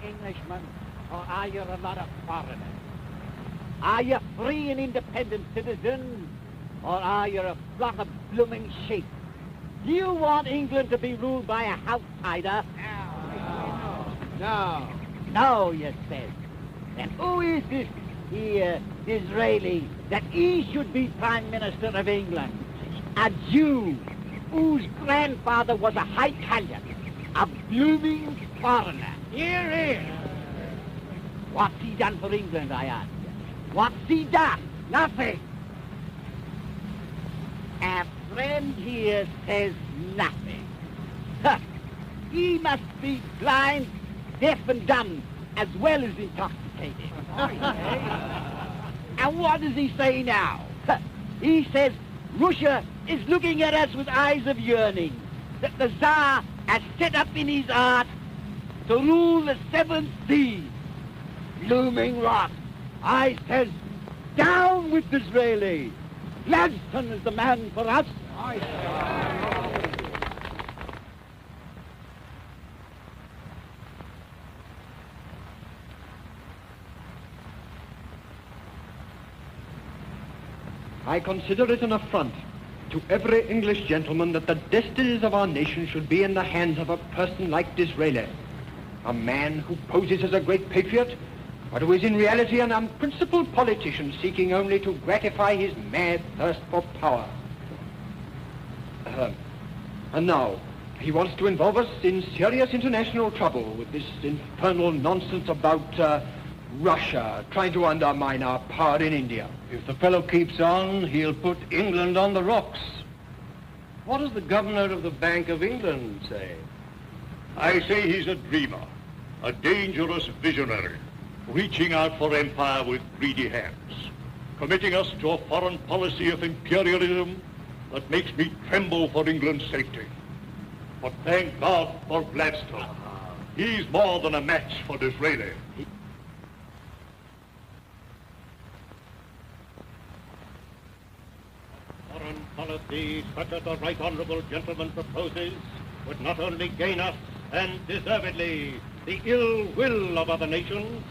Englishman, or are you a lot of foreigners? Are you free and independent citizens, or are you a flock of blooming sheep? Do you want England to be ruled by a outsider? No. No, you said. Then who is this here, Disraeli, that he should be Prime Minister of England? A Jew whose grandfather was a Italian, a blooming foreigner. Here, here. What's he done for England, I ask you? What's he done? Nothing. Our friend here says nothing. Huh. He must be blind, deaf and dumb, as well as intoxicated. And what does he say now? Huh. He says Russia is looking at us with eyes of yearning, that the Tsar has set up in his heart to rule the seventh sea. Blooming rot. I says, down with Disraeli. Gladstone is the man for us. I consider it an affront to every English gentleman that the destinies of our nation should be in the hands of a person like Disraeli, a man who poses as a great patriot, but who is in reality an unprincipled politician seeking only to gratify his mad thirst for power. And now, he wants to involve us in serious international trouble with this infernal nonsense about Russia trying to undermine our power in India. If the fellow keeps on, he'll put England on the rocks. What does the governor of the Bank of England say? I say he's a dreamer, a dangerous visionary, reaching out for empire with greedy hands, committing us to a foreign policy of imperialism that makes me tremble for England's safety. But thank God for Gladstone. He's more than a match for Disraeli. Foreign policy such as the right honourable gentleman proposes would not only gain us, and deservedly, the ill will of other nations,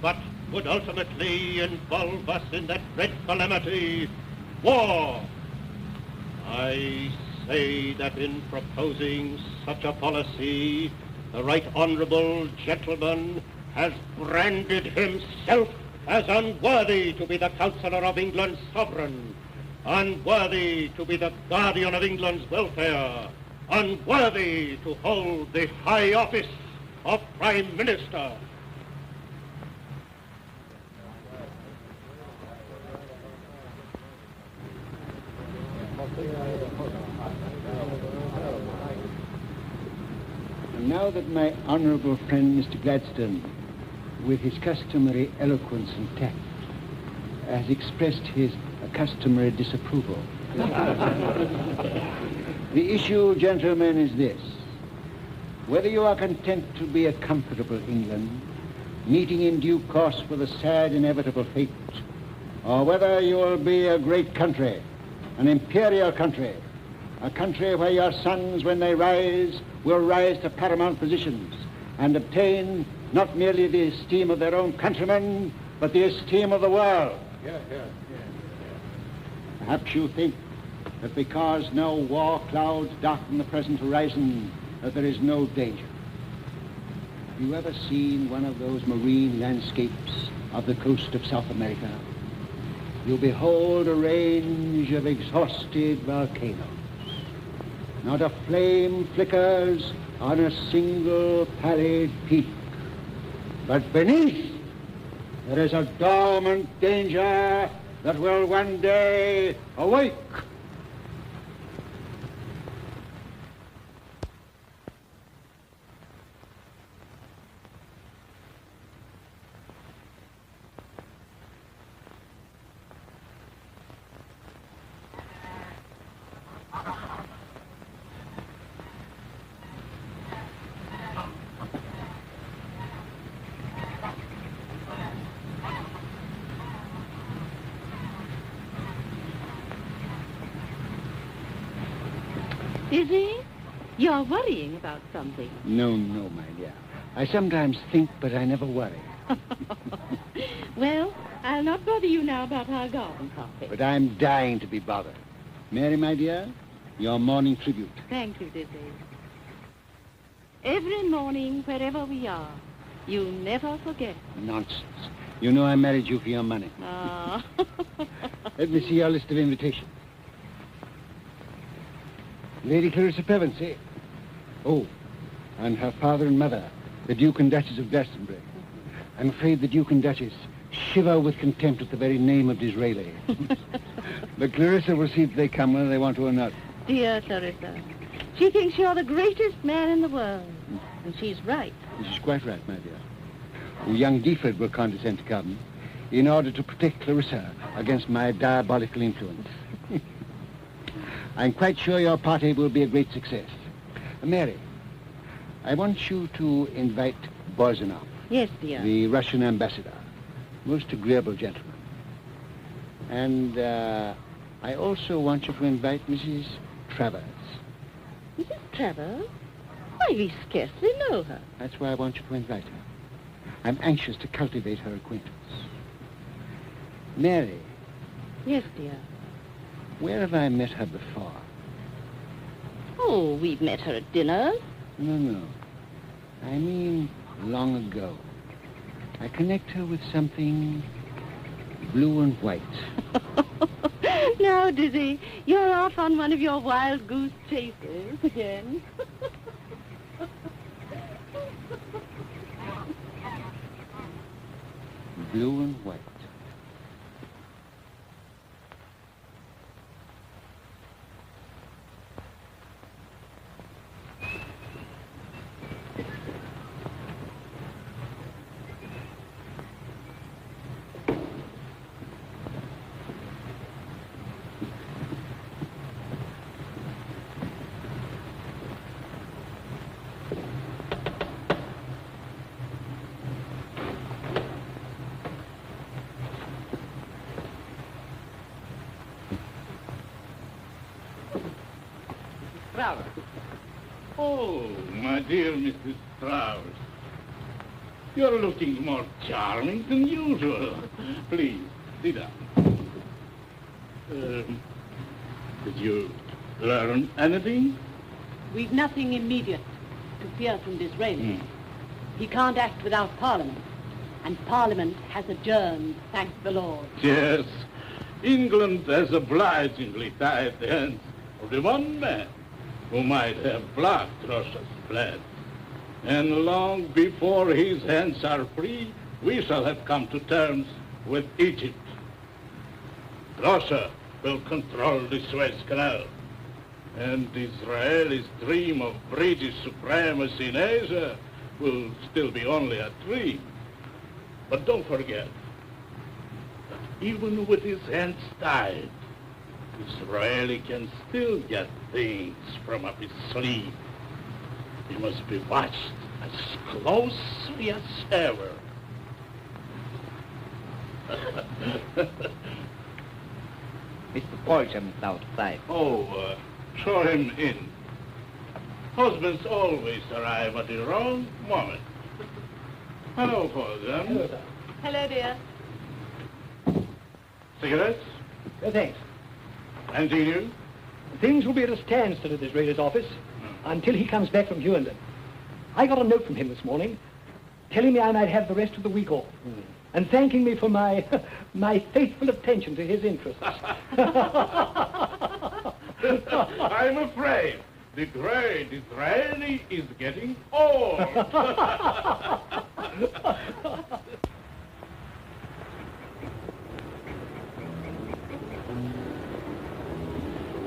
but would ultimately involve us in that dread calamity, war. I say that in proposing such a policy, the right honourable gentleman has branded himself as unworthy to be the counsellor of England's sovereign, unworthy to be the guardian of England's welfare, unworthy to hold the high office of Prime Minister. And now that my honourable friend Mr. Gladstone, with his customary eloquence and tact, has expressed his customary disapproval. The issue, gentlemen, is this. Whether you are content to be a comfortable England, meeting in due course with a sad inevitable fate, or whether you will be a great country, an imperial country, a country where your sons, when they rise, will rise to paramount positions and obtain not merely the esteem of their own countrymen, but the esteem of the world. Perhaps you think that because no war clouds darken the present horizon, that there is no danger. Have you ever seen one of those marine landscapes of the coast of South America? You behold a range of exhausted volcanoes. Not a flame flickers on a single pallid peak. But beneath, there is a dormant danger that will one day awake. Is he? You're worrying about something. No, my dear. I sometimes think, but I never worry. Well, I'll not bother you now about our garden party. But I'm dying to be bothered. Mary, my dear, your morning tribute. Thank you, Dizzy. Every morning, wherever we are, you never forget. Nonsense. You know I married you for your money. Ah. Let me see your list of invitations. Lady Clarissa Pevensey. Oh, and her father and mother, the Duke and Duchess of Glastonbury. I'm afraid the Duke and Duchess shiver with contempt at the very name of Disraeli. But Clarissa will see if they come whether they want to or not. Dear Clarissa, she thinks you're the greatest man in the world. And she's right. She's quite right, my dear. Oh, young Deford will condescend to come in order to protect Clarissa against my diabolical influence. I'm quite sure your party will be a great success. Mary, I want you to invite Borzanov. Yes, dear. The Russian ambassador. Most agreeable gentleman. And I also want you to invite Mrs. Travers. Mrs. Travers? Why, we scarcely know her. That's why I want you to invite her. I'm anxious to cultivate her acquaintance. Mary, Yes, dear. where have I met her before? Oh, we've met her at dinner. No. I mean long ago. I connect her with something blue and white. Now, Dizzy, you're off on one of your wild goose chases again. Blue and white. Travers. Oh, my dear Mrs. Travers. You're looking more charming than usual. Please, sit down. Did you learn anything? We've nothing immediate to fear from Disraeli. He can't act without Parliament, and Parliament has adjourned, thank the Lord. Yes, England has obligingly tied the hands of the one man who might have blocked Russia's plans. And long before his hands are free, we shall have come to terms with Egypt. Russia will control the Suez Canal, and Disraeli's dream of British supremacy in Asia will still be only a dream. But don't forget that even with his hands tied, Disraeli can still get things from up his sleeve. He must be watched as closely as ever. Mr. Bolsham's outside. Oh, show him in. Husbands always arrive at the wrong moment. Hello, Bolsham. Hello, sir. Hello, dear. Cigarettes? No, thanks. And you? Things will be at a standstill at Disraeli's office until he comes back from Hughenden. I got a note from him this morning telling me I might have the rest of the week off and thanking me for my my faithful attention to his interests. I'm afraid the great Disraeli is getting old.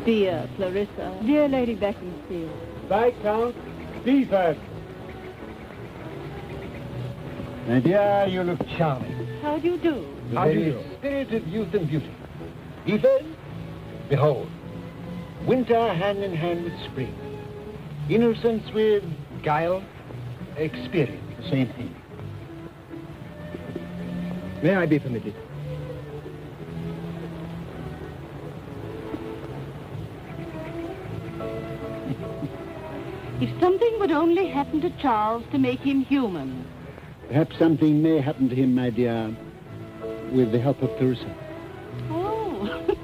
Dear Clarissa. Dear Lady Beaconsfield. Viscount Deford. My dear, you look charming. How do you do? The very spirit of youth and beauty. Deford, behold, winter hand in hand with spring. Innocence with guile, experience, the same thing. May I be permitted? If something would only happen to Charles to make him human. Perhaps something may happen to him, my dear, with the help of Clarissa. Oh.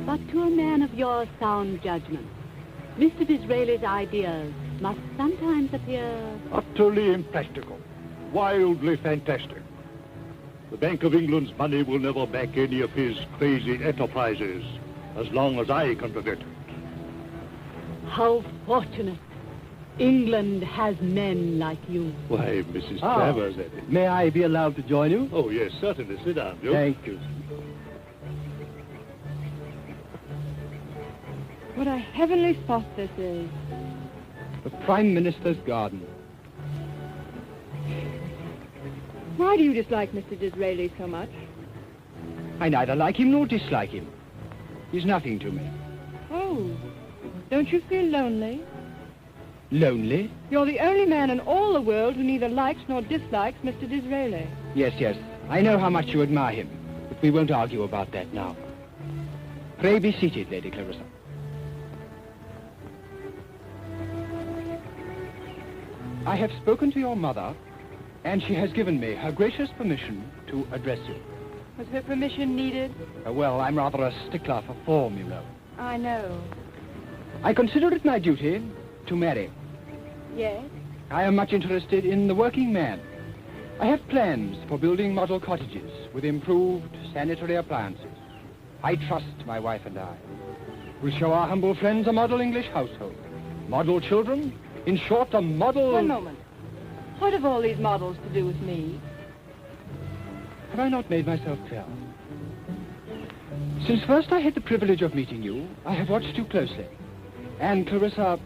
But to a man of your sound judgment, Mr. Disraeli's ideas must sometimes appear... Utterly impractical. Wildly fantastic. The Bank of England's money will never back any of his crazy enterprises, as long as I can prevent it. How fortunate. England has men like you. Why, Mrs. Travers... May I be allowed to join you? Oh, yes, certainly. Sit down, Joe. Thank you. What a heavenly spot this is. The Prime Minister's garden. Why do you dislike Mr. Disraeli so much? I neither like him nor dislike him. He's nothing to me. Oh, don't you feel lonely? Lonely? You're the only man in all the world who neither likes nor dislikes Mr. Disraeli. Yes, yes. I know how much you admire him, but we won't argue about that now. Pray be seated, Lady Clarissa. I have spoken to your mother, and she has given me her gracious permission to address you. Was her permission needed? Well, I'm rather a stickler for form, you know. I know. I consider it my duty to marry. Yes? I am much interested in the working man. I have plans for building model cottages with improved sanitary appliances. I trust my wife and I. We'll show our humble friends a model English household. Model children. In short, a model... One moment. What have all these models to do with me? Have I not made myself clear? Since first I had the privilege of meeting you, I have watched you closely. And Clarissa...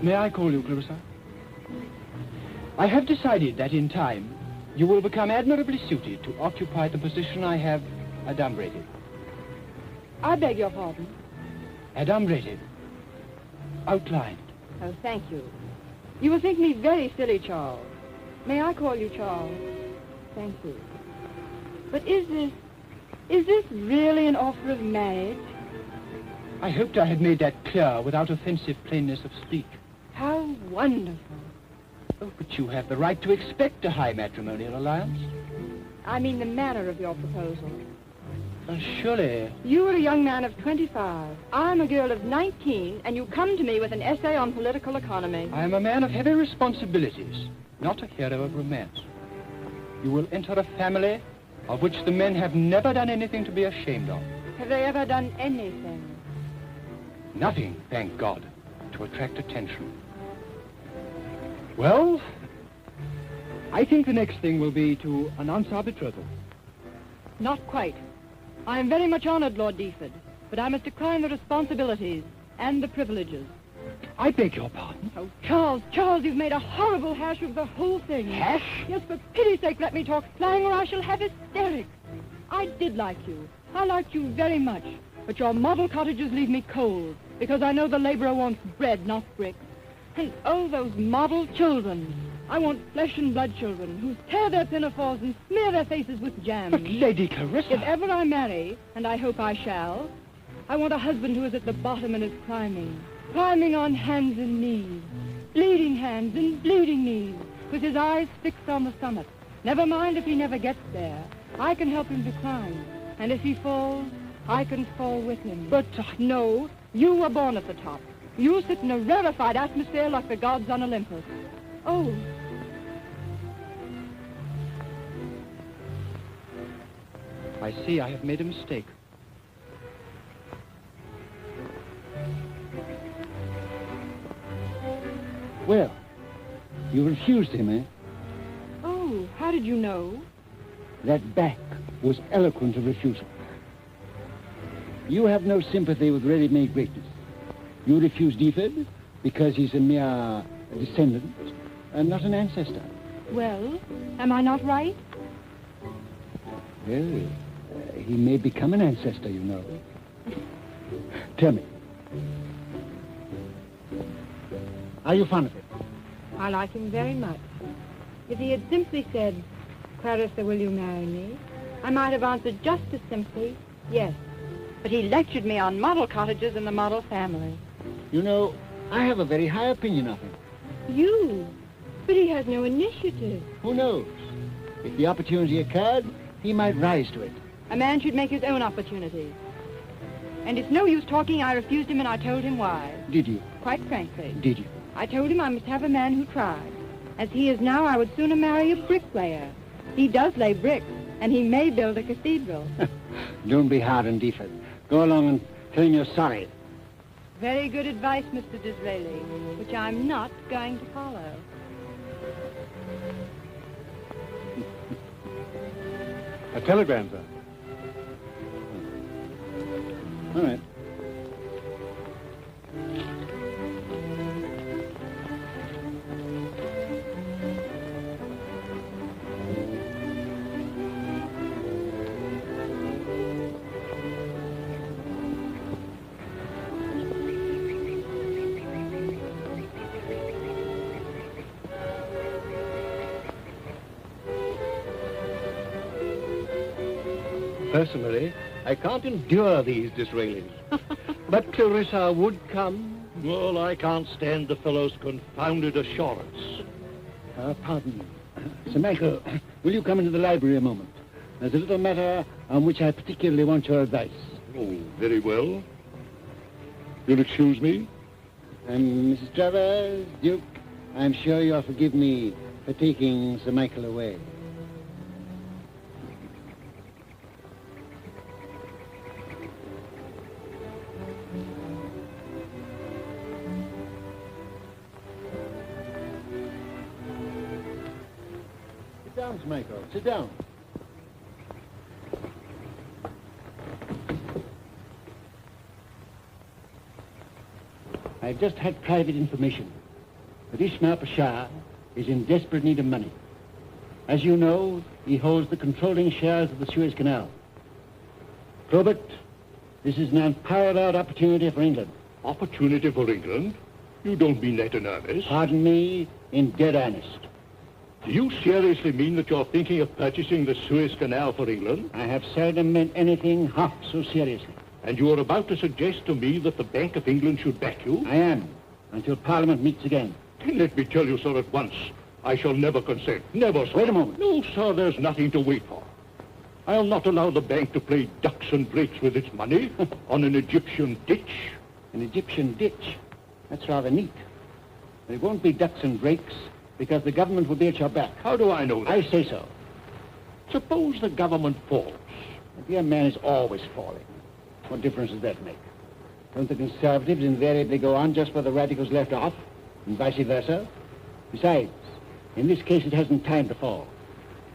May I call you Clarissa? I have decided that in time, you will become admirably suited to occupy the position I have adumbrated. I beg your pardon. Adumbrated. Outlined. Oh, thank you. You will think me very silly, Charles. May I call you Charles? Thank you. But is this really an offer of marriage? I hoped I had made that clear without offensive plainness of speech. How wonderful. Oh, but you have the right to expect a high matrimonial alliance. I mean the manner of your proposal. Surely. You are a young man of 25. I'm a girl of 19, and you come to me with an essay on political economy. I am a man of heavy responsibilities, not a hero of romance. You will enter a family of which the men have never done anything to be ashamed of. Have they ever done anything? Nothing, thank God, to attract attention. Well, I think the next thing will be to announce our betrothal. Not quite. I am very much honored, Lord Deaford, but I must decline the responsibilities and the privileges. I beg your pardon? Oh, Charles, you've made a horrible hash of the whole thing. Hash? Yes, for pity's sake, let me talk slang or I shall have hysterics. I did like you. I liked you very much. But your model cottages leave me cold, because I know the laborer wants bread, not bricks. And oh, those model children. I want flesh and blood children who tear their pinafores and smear their faces with jam. But Lady Clarissa... If ever I marry, and I hope I shall, I want a husband who is at the bottom and is climbing on hands and knees, bleeding hands and bleeding knees, with his eyes fixed on the summit. Never mind if he never gets there. I can help him to climb, and if he falls, I can fall with him. But no, you were born at the top. You sit in a rarefied atmosphere like the gods on Olympus. Oh. I see I have made a mistake. Well, you refused him, eh? Oh, how did you know? That back was eloquent of refusal. You have no sympathy with ready-made greatness. You refuse Deaford because he's a mere descendant and not an ancestor. Well, am I not right? Well, he may become an ancestor, you know. Tell me. Are you fond of him? I like him very much. If he had simply said, Clarissa, will you marry me? I might have answered just as simply, yes. But he lectured me on model cottages and the model family. You know, I have a very high opinion of him. You? But he has no initiative. Who knows? If the opportunity occurred, he might rise to it. A man should make his own opportunities. And it's no use talking. I refused him and I told him why. Did you? Quite frankly. Did you? I told him I must have a man who tried. As he is now, I would sooner marry a bricklayer. He does lay bricks, and he may build a cathedral. Don't be hard on Deaford. Go along and tell him you're sorry. Very good advice, Mr. Disraeli, which I'm not going to follow. A telegram, sir. All right. Personally, I can't endure these Disraelis. But Clarissa would come. Well, I can't stand the fellow's confounded assurance. Pardon me. Sir Michael, will you come into the library a moment? There's a little matter on which I particularly want your advice. Oh, very well. You'll excuse me? Mrs. Travers, Duke, I'm sure you'll forgive me for taking Sir Michael away. Sit down, Sir Michael. Sit down. I've just had private information that Ismail Pasha is in desperate need of money. As you know, he holds the controlling shares of the Suez Canal. Probert, this is an unparalleled opportunity for England. Opportunity for England? You don't mean that in earnest? Pardon me, in dead earnest. Do you seriously mean that you're thinking of purchasing the Suez Canal for England? I have seldom meant anything half so seriously. And you are about to suggest to me that the Bank of England should back you? I am, until Parliament meets again. Then let me tell you, sir, at once. I shall never consent. Never, sir. Wait a moment. No, sir, there's nothing to wait for. I'll not allow the bank to play ducks and drakes with its money on an Egyptian ditch. An Egyptian ditch? That's rather neat. But it won't be ducks and drakes, because the government will be at your back. How do I know that? I say so. Suppose the government falls. The dear man is always falling. What difference does that make? Don't the Conservatives invariably go on just where the Radicals left off, and vice versa? Besides, in this case it hasn't time to fall.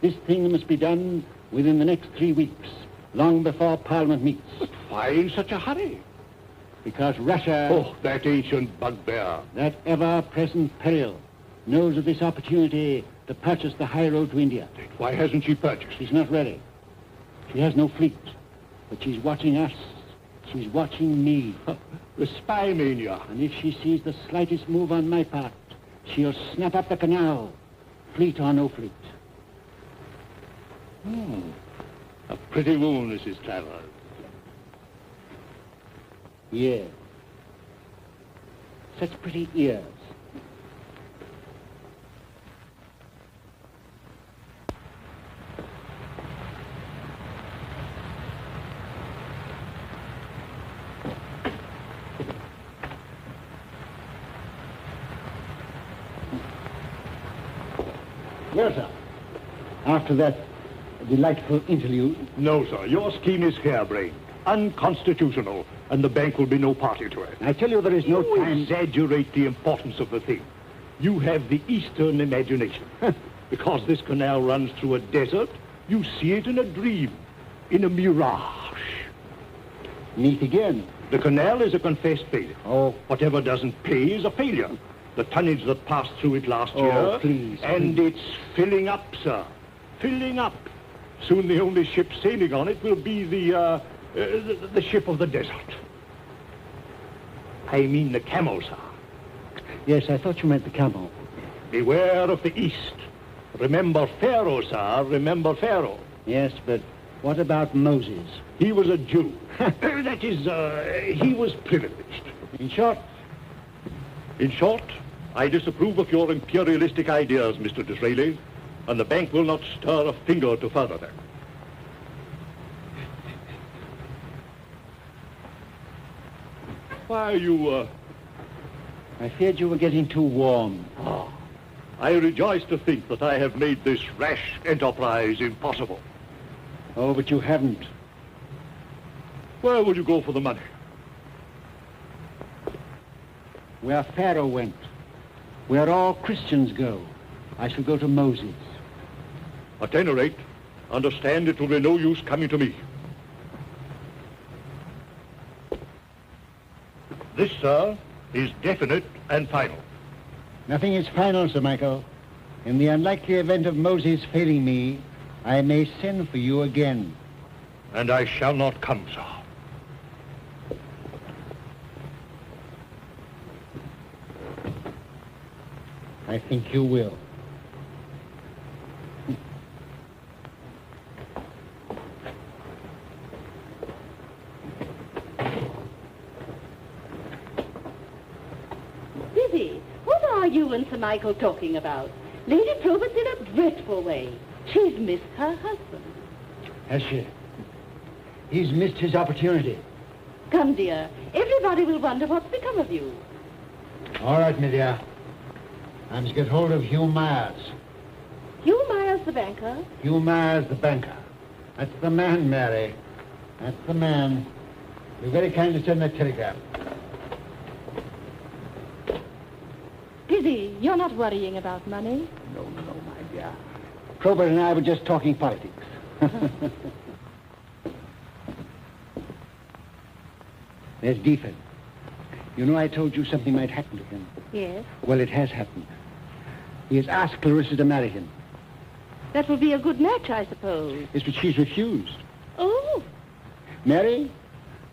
This thing must be done within the next 3 weeks, long before Parliament meets. But why in such a hurry? Because Russia... Oh, that ancient bugbear. That ever-present peril knows of this opportunity to purchase the high road to India. Why hasn't she purchased? She's not ready. She has no fleet, but she's watching us. She's watching me. The spy mania. And if she sees the slightest move on my part, she'll snap up the canal, fleet or no fleet. A pretty woman, Mrs. Travers. Yes. Such pretty ears. Well, sir, after that delightful interlude... No, sir, your scheme is harebrained, unconstitutional, and the bank will be no party to it. I tell you there is no You time... exaggerate the importance of the thing. You have the Eastern imagination. Because this canal runs through a desert, you see it in a dream, in a mirage. Meet again. The canal is a confessed failure. Oh. Whatever doesn't pay is a failure. The tonnage that passed through it last year... please. And it's filling up, sir. Filling up. Soon the only ship sailing on it will be the ship of the desert. I mean the camel, sir. Yes, I thought you meant the camel. Beware of the East. Remember Pharaoh, sir. Remember Pharaoh. Yes, but What about Moses? He was a Jew. That is, he was privileged. In short, In short, I disapprove of your imperialistic ideas, Mr. Disraeli, and the bank will not stir a finger to further them. Why, you, I feared you were getting too warm. I rejoice to think that I have made this rash enterprise impossible. Oh, but you haven't. Where will you go for the money? Where Pharaoh went, where all Christians go, I shall go to Moses. At any rate, understand it will be no use coming to me. This, sir, is definite and final. Nothing is final, Sir Michael. In the unlikely event of Moses failing me, I may send for you again. And I shall not come, sir. I think you will. Lizzie, what are you and Sir Michael talking about? Lady Probert's in a dreadful way. She's missed her husband. Has she? He's missed his opportunity. Come, dear. Everybody will wonder what's become of you. All right, my dear. I must get hold of Hugh Myers. Hugh Myers, the banker? Hugh Myers, the banker. That's the man, Mary. That's the man. Be very kind to send that telegram. Lizzie, you're not worrying about money. No, my dear. Probert and I were just talking politics. There's Deaford. You know I told you something might happen to him. Yes. Well, it has happened. He has asked Clarissa to marry him. That will be a good match, I suppose. Yes, but she's refused. Oh, Mary,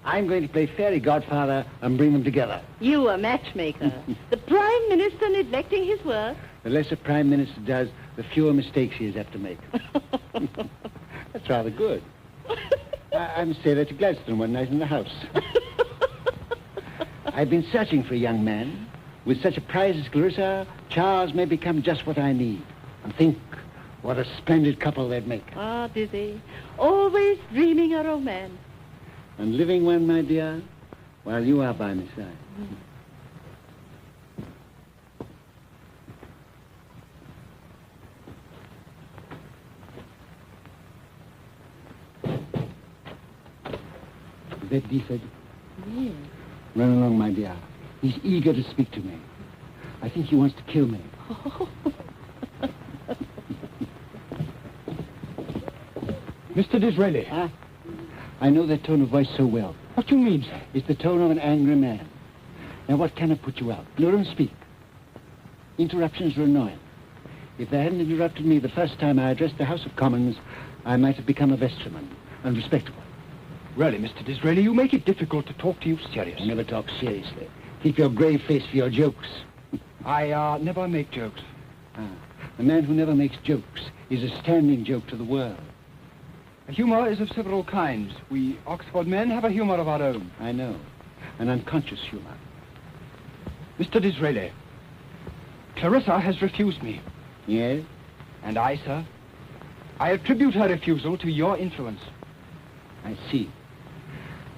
I'm going to play fairy godfather and bring them together. you a matchmaker. The Prime Minister neglecting his work. The less a prime minister does, the fewer mistakes he is apt to make. That's rather good. I must say that to Gladstone one night in the House. I've been searching for a young man. With such a prize as Clarissa, Charles may become just what I need. And think what a splendid couple they'd make. Ah, Dizzy, always dreaming a romance. And living one, my dear, while you are by my side. Is that Deaford? Yes. Run along, my dear. He's eager to speak to me. I think he wants to kill me. Mr. Disraeli. Huh? I know that tone of voice so well. What do you mean, sir? It's the tone of an angry man. Now, what can have put you out? No, don't speak. Interruptions are annoying. If they hadn't interrupted me the first time I addressed the House of Commons, I might have become a vestryman and respectable. Really, Mr. Disraeli, you make it difficult to talk to you I seriously. never talk seriously. Keep your grave face for your jokes. I never make jokes. A man who never makes jokes is a standing joke to the world. Humor is of several kinds. We Oxford men have a humor of our own. I know. An unconscious humor. Mr. Disraeli, Clarissa has refused me. Yes? And I, sir, I attribute her refusal to your influence. I see.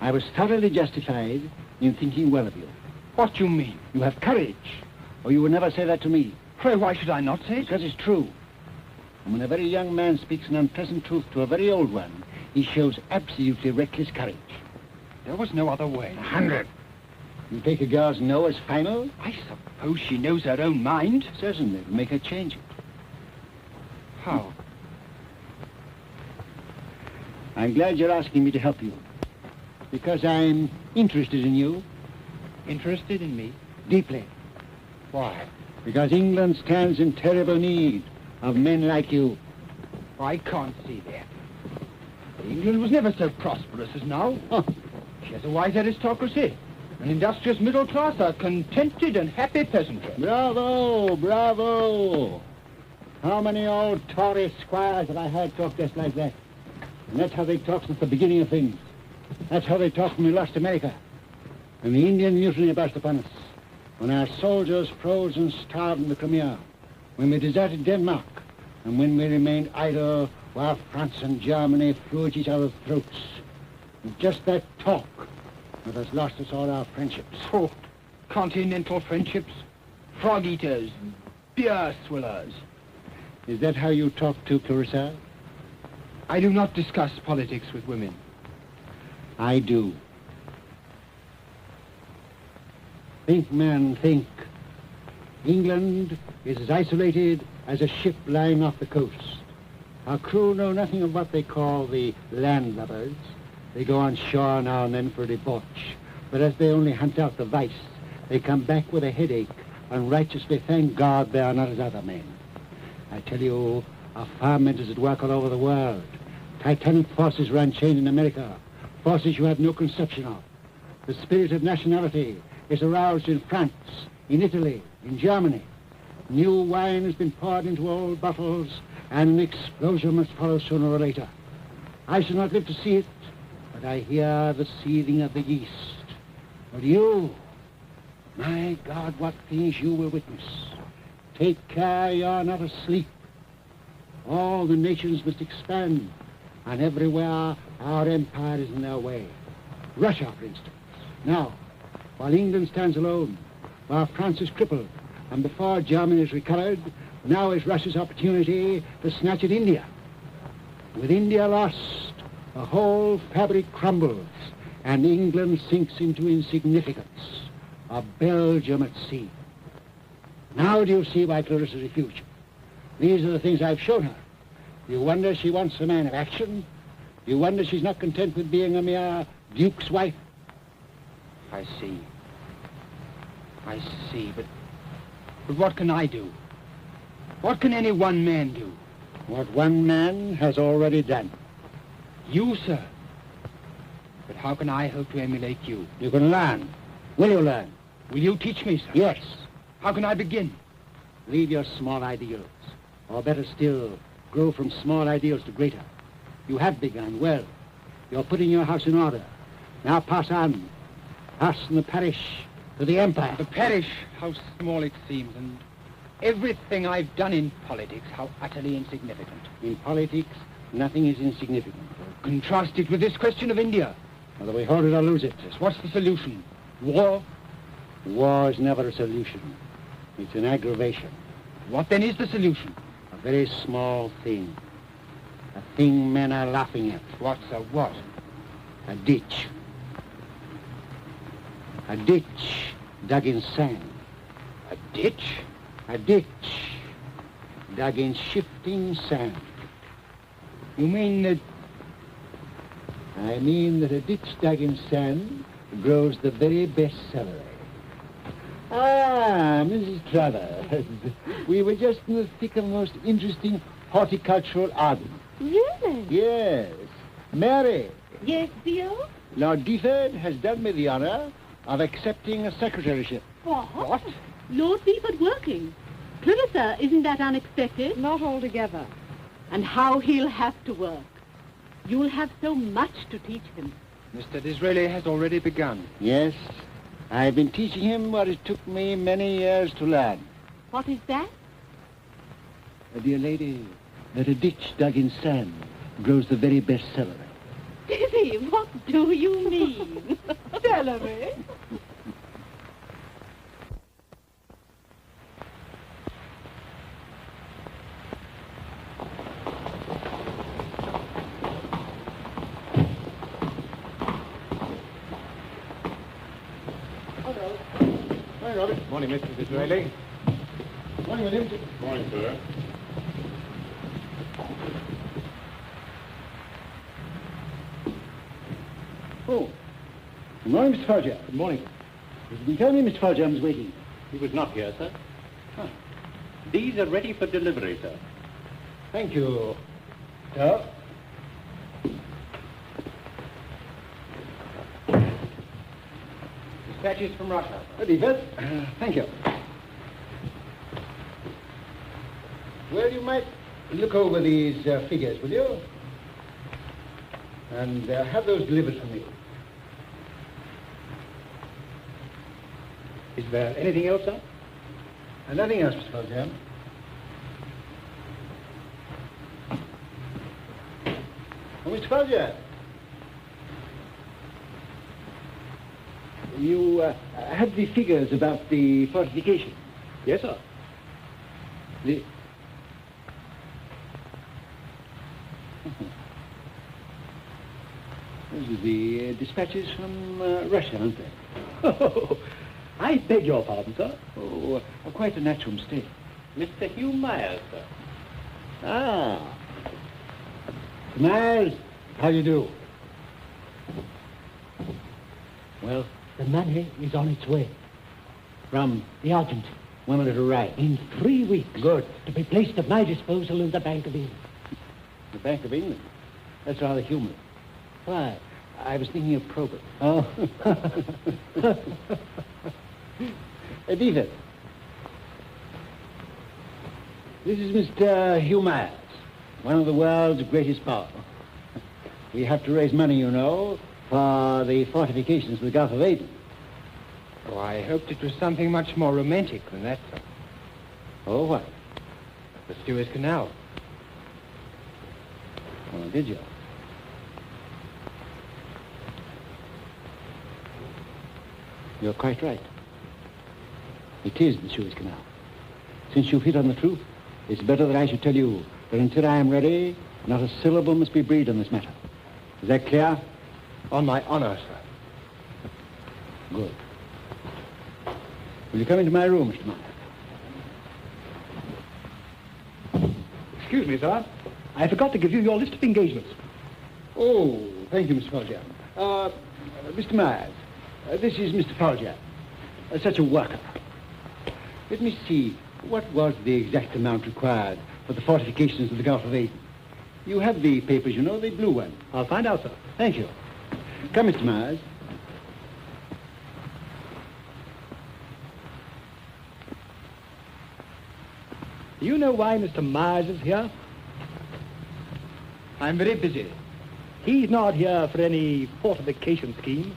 I was thoroughly justified in thinking well of you. What do you mean? You have courage, or you would never say that to me. Pray, why should I not say it? Because it's true. And when a very young man speaks an unpleasant truth to a very old one, he shows absolutely reckless courage. There was no other way. 100. You take a girl's no as final? I suppose she knows her own mind. Certainly. Make her change it. How? I'm glad you're asking me to help you. Because I'm interested in you. Interested in me? Deeply. Why? Because England stands in terrible need of men like you. I can't see that. England was never so prosperous as now. Huh. She has a wise aristocracy, an industrious middle class, a contented and happy peasantry. Bravo, bravo. How many old Tory squires have I heard talk just like that? And that's how they talked at the beginning of things. That's how they talked when we lost America. When the Indian mutiny burst upon us. When our soldiers froze and starved in the Crimea. When we deserted Denmark. And when we remained idle while France and Germany flew at each other's throats. And just that talk that has lost us all our friendships. Oh, continental friendships. Frog eaters. Beer swillers. Is that how you talk to Clarissa? I do not discuss politics with women. I do. Think, man, think. England is as isolated as a ship lying off the coast. Our crew know nothing of what they call the landlubbers. They go on shore now and then for a debauch. But as they only hunt out the vice, they come back with a headache and righteously thank God they are not as other men. I tell you, our firemen is at work all over the world. Titanic forces are unchained in America, forces you have no conception of. The spirit of nationality is aroused in France, in Italy, in Germany. New wine has been poured into old bottles, and an explosion must follow sooner or later. I shall not live to see it, but I hear the seething of the yeast. But you, my God, what things you will witness. Take care you are not asleep. All the nations must expand, and everywhere our empire is in their way. Russia, for instance. Now, while England stands alone, while France is crippled, and before Germany is recovered, now is Russia's opportunity to snatch at India. With India lost, the whole fabric crumbles, and England sinks into insignificance, a Belgium at sea. Now do you see why Clarissa refused you? These are the things I've shown her. You wonder she wants a man of action? You wonder she's not content with being a mere duke's wife? I see. I see, but what can I do? What can any one man do? What one man has already done. You, sir. But how can I hope to emulate you? You can learn. Will you learn? Will you teach me, sir? Yes. How can I begin? Leave your small ideals. Or better still, grow from small ideals to greater. You have begun well. You're putting your house in order. Now pass on. Pass from the parish to the empire. The parish, how small it seems, and everything I've done in politics, how utterly insignificant. In politics, nothing is insignificant. Contrast it with this question of India. Whether we hold it or lose it. Yes, what's the solution? War? War is never a solution. It's an aggravation. What then is the solution? A very small thing. A thing men are laughing at. What's a what? A ditch. A ditch dug in sand. A ditch? A ditch dug in shifting sand. You mean that... I mean that a ditch dug in sand grows the very best celery. Ah, Mrs. Travers. We were just in the thick of the most interesting horticultural argument. Really? Yes. Mary, Yes, dear? Lord Deford has done me the honor of accepting a secretaryship. What? Lord Beeford working? Clarissa, isn't that unexpected? Not altogether. And how he'll have to work. You'll have so much to teach him. Mr. Disraeli has already begun. Yes. I've been teaching him what it took me many years to learn. What is that? Dear lady, that a ditch dug in sand grows the very best celery. Dizzy, what do you mean? Celery? Morning, Robert. Morning, Mr. Disraeli. Morning, William. Morning, sir. Oh. Good morning, Mr. Folger. Good morning. You can tell me Mr. Folger was waiting. He was not here, sir. Huh. These are ready for delivery, sir. Thank you. So? Dispatches from Russia. Deford. Thank you. Well, you might look over these figures, will you? And have those delivered for me. Is there anything else, sir? And nothing else, Mr. Foljambe. Oh, Mr. Foljambe. You had the figures about the fortification. Yes, sir. The... Those are the dispatches from Russia, aren't they? Oh, I beg your pardon, sir. Oh, quite a natural mistake. Mr. Hugh Myers, sir. Ah. Myers, how do you do? Well, the money is on its way. From The Argentine. when will it arrive? In 3 weeks. Good. To be placed at my disposal in the Bank of England. The Bank of England? That's rather humorous. Why? I was thinking of Probert. Oh. Edith. This is Mr. Hugh Myers, one of the world's greatest power. We have to raise money, you know, for the fortifications of the Gulf of Aden. Oh, I hoped it was something much more romantic than that, sir. Oh, what? The Suez Canal. Oh, did you? You're quite right. It is the Suez Canal. Since you've hit on the truth, it's better that I should tell you that until I am ready, not a syllable must be breathed on this matter. Is that clear? On my honor, sir. Good. Will you come into my room, Mr. Myers? Excuse me, sir. I forgot to give you your list of engagements. Oh, thank you, Mr. Foljambe. Mr. Myers, this is Mr. Foljambe. Such a worker. Let me see, what was the exact amount required for the fortifications of the Gulf of Aden? You have the papers, you know, the blue one. I'll find out, sir. Thank you. Come, Mr. Myers. Do you know why Mr. Myers is here? I'm very busy. He's not here for any fortification scheme.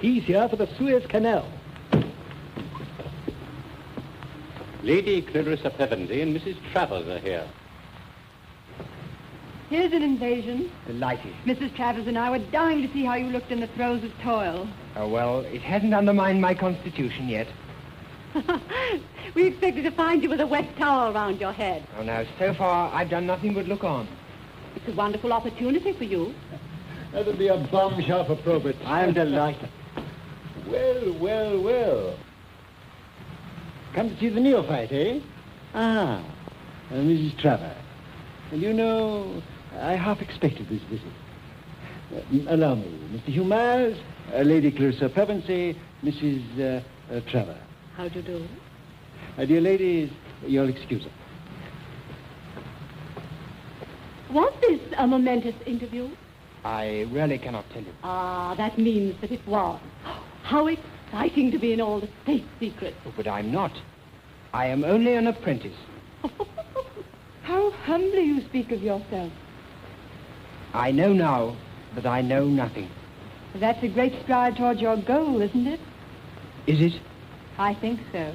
He's here for the Suez Canal. Lady Clarissa Pevensey and Mrs. Travers are here. Here's an invasion. Delighted. Mrs. Travers and I were dying to see how you looked in the throes of toil. Oh, well, it hasn't undermined my constitution yet. We expected to find you with a wet towel round your head. Oh, no, so far I've done nothing but look on. It's a wonderful opportunity for you. That'll be a bombshell for Probert. I'm delighted. Well, well, well. Come to see the neophyte, eh? Ah, Mrs. Travers. And you know, I half expected this visit. Allow me, Mr. Hugh Myers, Lady Clarissa Pevensey, Mrs. Travers. How do you do? Dear ladies, you'll excuse her. Was this a momentous interview? I really cannot tell you. Ah, that means that it was. How exciting to be in all the state secrets. Oh, but I'm not. I am only an apprentice. How humbly you speak of yourself. I know now that I know nothing. That's a great stride towards your goal, isn't it? Is it? I think so.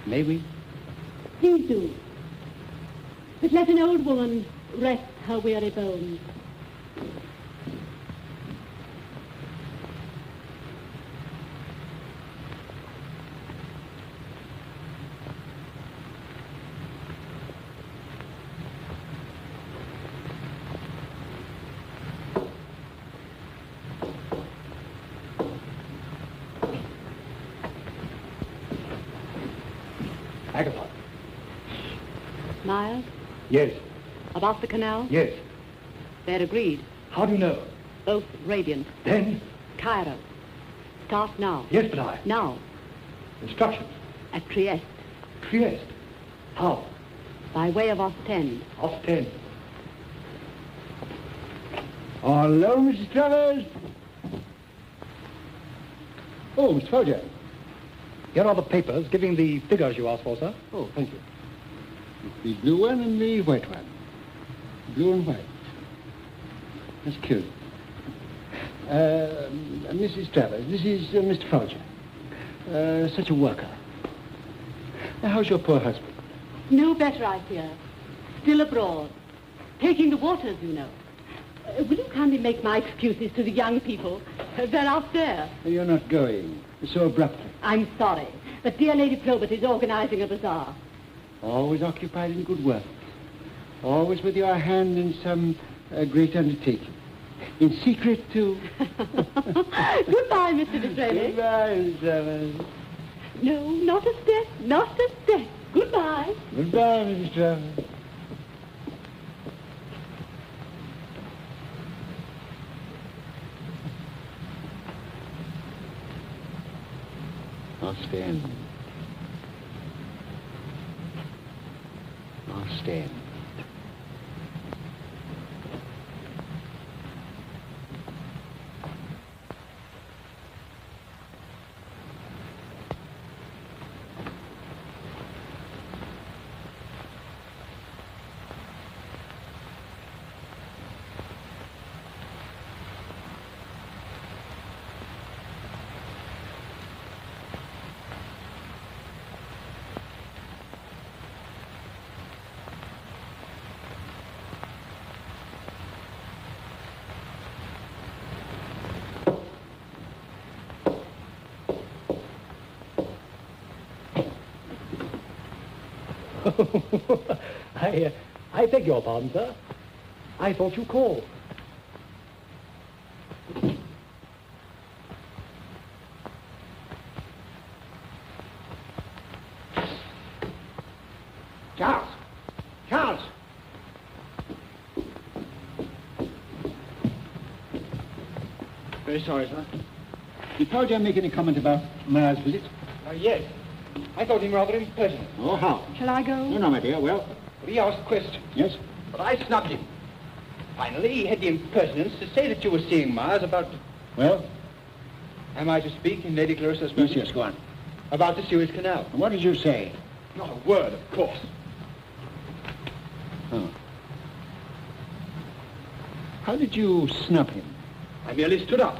May we? Please do. But let an old woman rest her weary bones. Agatha. Myers, Yes. about the canal? Yes. They're agreed. How do you know? Both radiant. Then? Cairo. Start now. Yes, but I. Now. Instructions. At Trieste. Trieste. How? By way of Ostend. Ostend. Hello, Mrs. Travers. Oh, Mr. Foljambe. Here are the papers giving the figures you asked for, sir. Oh, thank you. The blue one and the white one. Blue and white. That's curious. Mrs. Travers, this is Mr. Folger. Such a worker. How's your poor husband? No better, I fear. Still abroad. Taking the waters, you know. Will you kindly make my excuses to the young people? They're out there. You're not going so abruptly. I'm sorry, but dear Lady Probert is organizing a bazaar. Always occupied in good work. Always with your hand in some great undertaking. In secret, too. Goodbye, Mr. Disraeli. Goodbye, Mrs. Travers. No, not a step, not a step. Goodbye. Goodbye, Mrs. Travers. I'll stand. I'll stand. I beg your pardon, sir. I thought you called. Charles! Charles! Very sorry, sir. Did Paul John make any comment about Ma's visit? Yes. I thought him rather impertinent. Oh, how? Shall I go? No, my dear. Well, He asked questions, yes. but I snubbed him. Finally, he had the impertinence to say that you were seeing Mars about... Well? Am I to speak in Lady Clarissa's Yes, presence? yes, go on. About the Suez Canal. And what did you say? Not a word, of course. Oh. How did you snub him? I merely stood up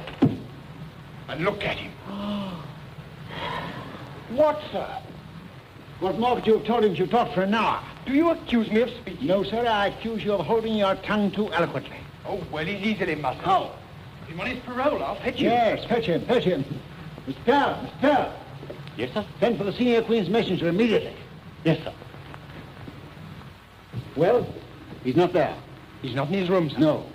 and looked at him. What, sir? What more could you have told him if you talked for an hour? Do you accuse me of speaking? No, sir, I accuse you of holding your tongue too eloquently. Oh, well, he's easily muzzled. How? If him on his parole, I'll fetch you. Yes, fetch him, fetch him. Mr. Pearl, Mr. Pearl. Yes, sir? Send for the senior Queen's messenger immediately. Yes, sir. Well, he's not there. He's not in his room, sir. No.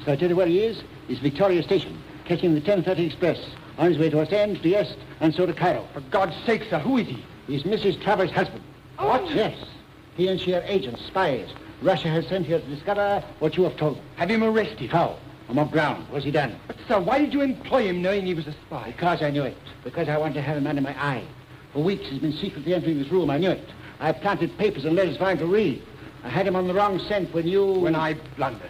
So I tell you where he is. He's Victoria Station, catching the 10:30 express, on his way to Ostend, Trieste, and so to Cairo. For God's sake, sir, who is he? He's Mrs. Travers' husband. What? Yes. He and she are agents, spies. Russia has sent here to discover what you have told them. Have him arrested. How? On what ground? What's he done? But, sir, why did you employ him knowing he was a spy? Because I knew it. Because I wanted to have him under my eye. For weeks he's been secretly entering this room. I knew it. I planted papers and letters for him to read. I had him on the wrong scent when you... When I blundered.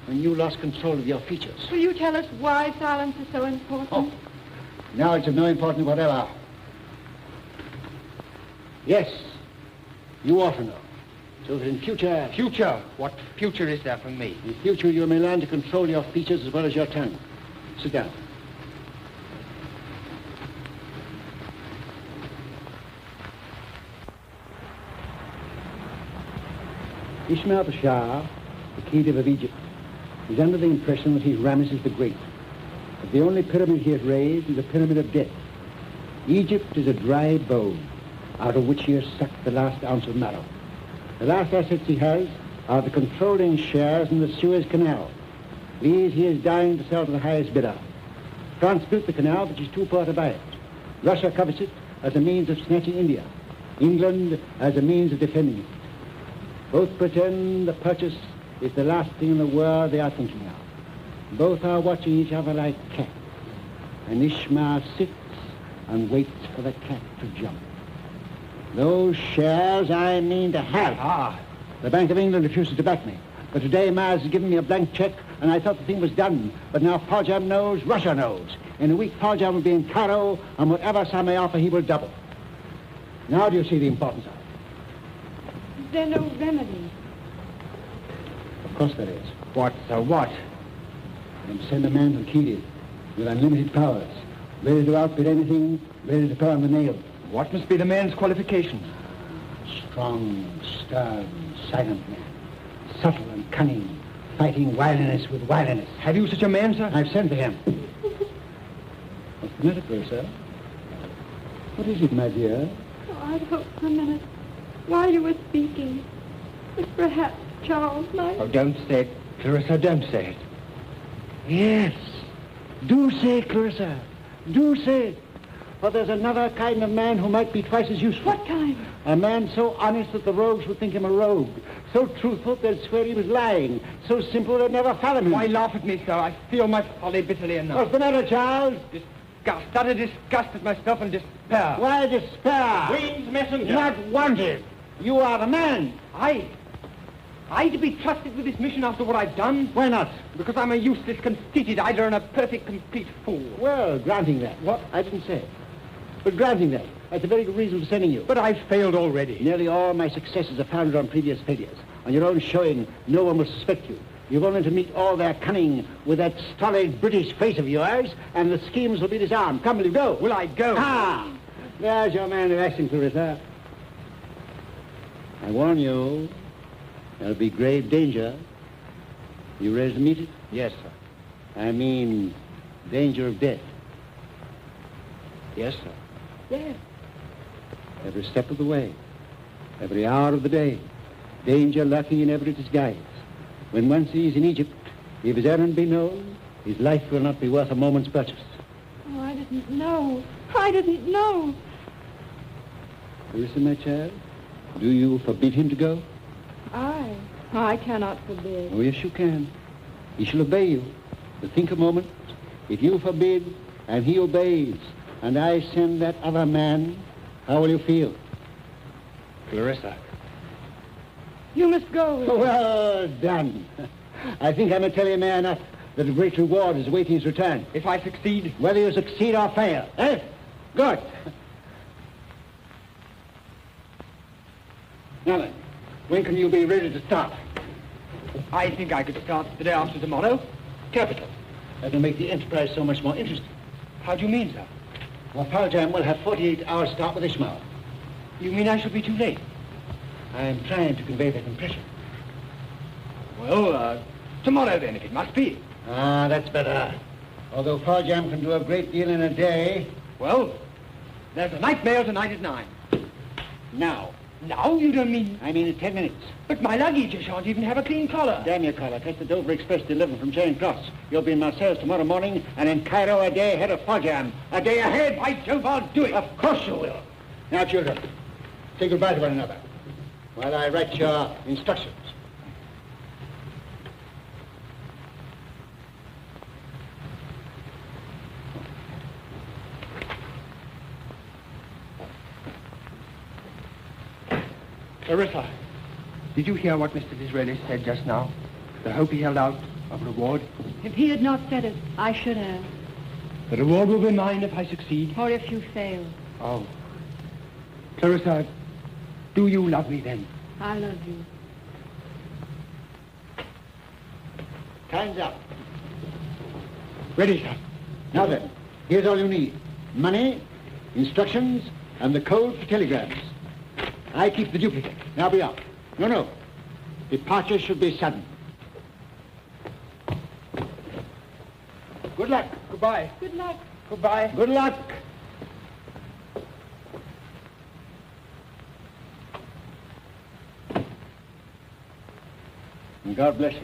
When you lost control of your features. Will you tell us why silence is so important? Oh. Now it's of no importance whatever. Yes. You ought to know. So that in future... Future? What future is there for me? In future you may learn to control your features as well as your tongue. Sit down. Ismail Pasha, the Khedive of Egypt, is under the impression that he's Ramesses the Great. But the only pyramid he has raised is a pyramid of death. Egypt is a dry bone out of which he has sucked the last ounce of marrow. The last assets he has are the controlling shares in the Suez Canal. These he is dying to sell to the highest bidder. France built the canal, but she's too poor to buy it. Russia covets it as a means of snatching India. England as a means of defending it. Both pretend the purchase is the last thing in the world they are thinking of. Both are watching each other like cats. And Ishmael sits and waits for the cat to jump. Those shares I mean to have. Ah. The Bank of England refuses to back me. But today Mars has given me a blank check, and I thought the thing was done. But now Paul John knows, Russia knows. In a week, Paul John will be in Cairo, and whatever sum I offer, he will double. Now do you see the importance of it? Is there no remedy? Of course there is. What, sir, what? And send a man to Keely with unlimited powers, ready to outbid anything, ready to pound the nail. What must be the man's qualifications? Strong, stern, silent man. Subtle and cunning, fighting wiliness with wiliness. Have you such a man, sir? I've sent for him. What's the matter, Clarissa? What is it, my dear? Oh, I hope for a minute, while you were speaking, that perhaps Charles might... Oh, don't say it, Clarissa, don't say it. Yes. Do say it, Clarissa. Do say it. For there's another kind of man who might be twice as useful. What kind? A man so honest that the rogues would think him a rogue. So truthful they'd swear he was lying. So simple they'd never fathom him. Why laugh at me, sir? I feel my folly bitterly enough. What's the matter, Charles? Disgust, utter disgust at myself and despair. Why despair? Queen's messenger. Not wanted. You are the man. I to be trusted with this mission after what I've done? Why not? Because I'm a useless, conceited idler and a perfect, complete fool. Well, granting that. What? I didn't say it. But granting that, that's a very good reason for sending you. But I've failed already. Nearly all my successes are founded on previous failures. On your own showing, no one will suspect you. You've only to meet all their cunning with that stolid British face of yours, and the schemes will be disarmed. Come, will you go? Will I go? Ah! There's your man of action, Clarissa. I warn you, there'll be grave danger. You ready to meet it? Yes, sir. I mean, danger of death. Yes, sir. Yes. Every step of the way, every hour of the day, danger lurking in every disguise. When once he's in Egypt, if his errand be known, his life will not be worth a moment's purchase. Oh, I didn't know. I didn't know. Listen, my child, do you forbid him to go? I cannot forbid. Oh, yes, you can. He shall obey you. But think a moment. If you forbid and he obeys, and I send that other man, how will you feel? Clarissa. You must go. Well done. I think I may tell you, man, enough that a great reward is awaiting his return. If I succeed? Whether you succeed or fail. Eh? Good. Now then, when can you be ready to start? I think I could start the day after tomorrow. Capital. That'll make the enterprise so much more interesting. How do you mean, sir? Well, Paljam will have 48 hours start with Ishmael. You mean I shall be too late? I'm trying to convey that impression. Well, tomorrow then, if it must be. Ah, that's better. Although Paljam can do a great deal in a day. Well, there's a night mail tonight at 9. Now. Now? You don't mean... I mean in 10 minutes. But my luggage, you shan't even have a clean collar. Damn your collar. Catch the Dover Express to 11 from Charing Cross. You'll be in Marseilles tomorrow morning, and in Cairo a day ahead of Paljam. A day ahead! By Jove, I'll do it. Of course you will. Now, children, say goodbye to one another while I write your instructions. Clarissa, did you hear what Mr. Disraeli said just now? The hope he held out of reward? If he had not said it, I should have. The reward will be mine if I succeed. Or if you fail. Oh. Clarissa, do you love me then? I love you. Time's up. Ready, sir. Now then, here's all you need. Money, instructions, and the code for telegrams. I keep the duplicate. Now be off. No. Departure should be sudden. Good luck. Goodbye. Good luck. Goodbye. Good luck. And God bless you.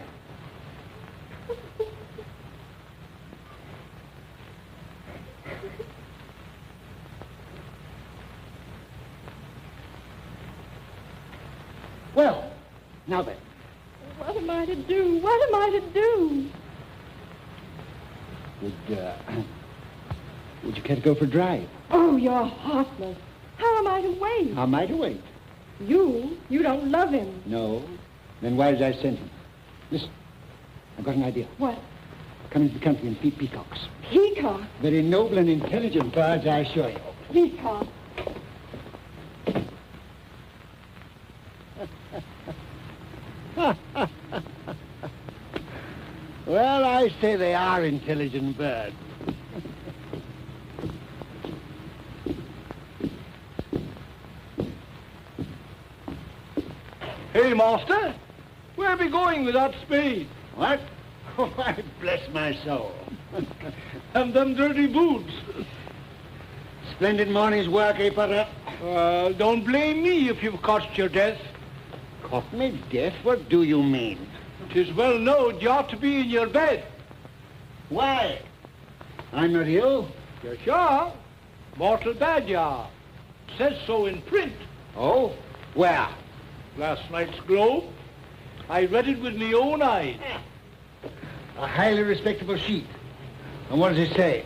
Well, now then. What am I to do? What am I to do? Would you care to go for a drive? Oh, you're heartless. How am I to wait? How am I to wait? You don't love him. No. Then why did I send him? Listen, I've got an idea. What? Come into the country and feed peacocks. Peacock? Very noble and intelligent birds, I assure you. Peacock. I say they are intelligent birds. Hey, master, where are we going with that spade? What? Oh, I bless my soul. And them dirty boots? Splendid morning's work, eh, Potter? Don't blame me if you've caught your death. Caught me death? What do you mean? 'Tis well known you ought to be in your bed. Why? I'm not ill. You're sure? Mortal bad you are. Says so in print. Oh? Where? Last night's Globe. I read it with my own eyes. A highly respectable sheet. And what does it say?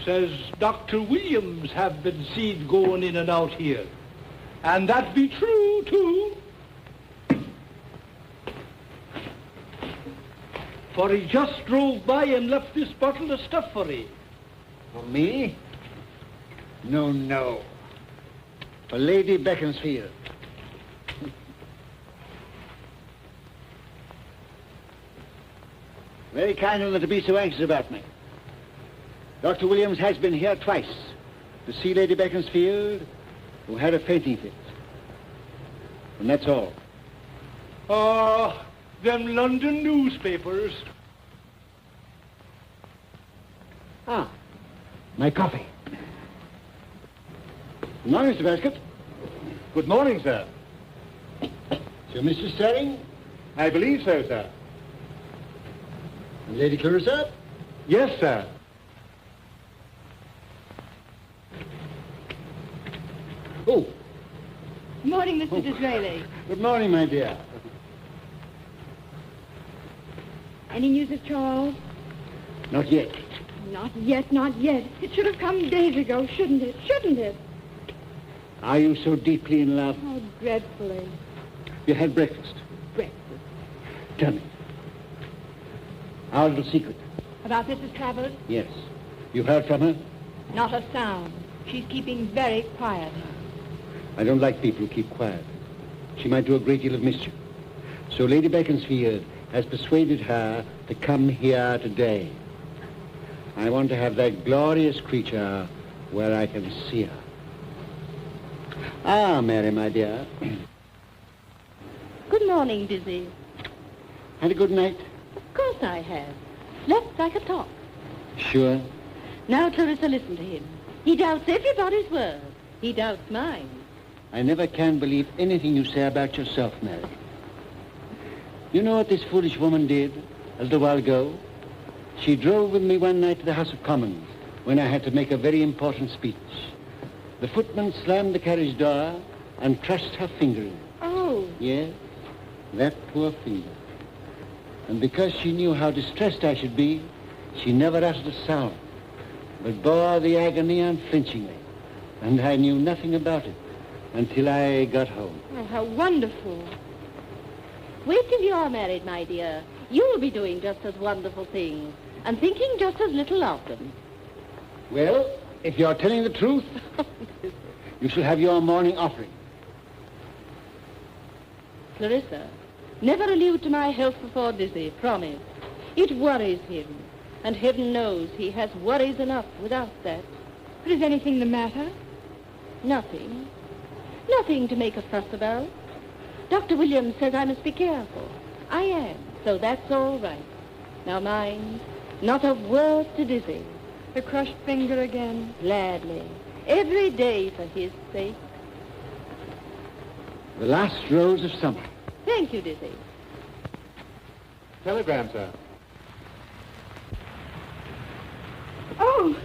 Says Dr. Williams have been seen going in and out here. And that be true, too. For he just drove by and left this bottle of stuff for ye. For me? No, no. For Lady Beaconsfield. Very kind of them to be so anxious about me. Dr. Williams has been here twice to see Lady Beaconsfield, who had a fainting fit. And that's all. Them London newspapers. Ah, my coffee. Good morning, Mr. Basket. Good morning, sir. So, Mr. Sterling? I believe so, sir. And Lady Clarissa? Yes, sir. Oh. Morning, Mr. Disraeli. Good morning, my dear. Any news of Charles? Not yet. Not yet, not yet. It should have come days ago, shouldn't it? Shouldn't it? Are you so deeply in love? Oh, dreadfully. You had breakfast. Breakfast. Tell me. Our little secret. About Mrs. Travers? Yes. You heard from her? Not a sound. She's keeping very quiet. I don't like people who keep quiet. She might do a great deal of mischief. So Lady Beaconsfield has persuaded her to come here today. I want to have that glorious creature where I can see her. Ah, Mary, my dear. Good morning, Dizzy. Had a good night? Of course I have. Slept like a top. Sure. Now, Clarissa, listen to him. He doubts everybody's word. He doubts mine. I never can believe anything you say about yourself, Mary. You know what this foolish woman did a little while ago? She drove with me one night to the House of Commons when I had to make a very important speech. The footman slammed the carriage door and crushed her finger in. Oh. Yes, that poor finger. And because she knew how distressed I should be, she never uttered a sound, but bore the agony unflinchingly. And I knew nothing about it until I got home. Oh, how wonderful. Wait till you are married, my dear. You'll be doing just as wonderful things and thinking just as little of them. Well, if you're telling the truth, you shall have your morning offering. Clarissa, never allude to my health before Dizzy, promise. It worries him, and heaven knows he has worries enough without that. But is anything the matter? Nothing. Nothing to make a fuss about. Dr. Williams says I must be careful. I am, so that's all right. Now mind, not a word to Dizzy. The crushed finger again? Gladly. Every day for his sake. The last rose of summer. Thank you, Dizzy. Telegram, sir. Oh!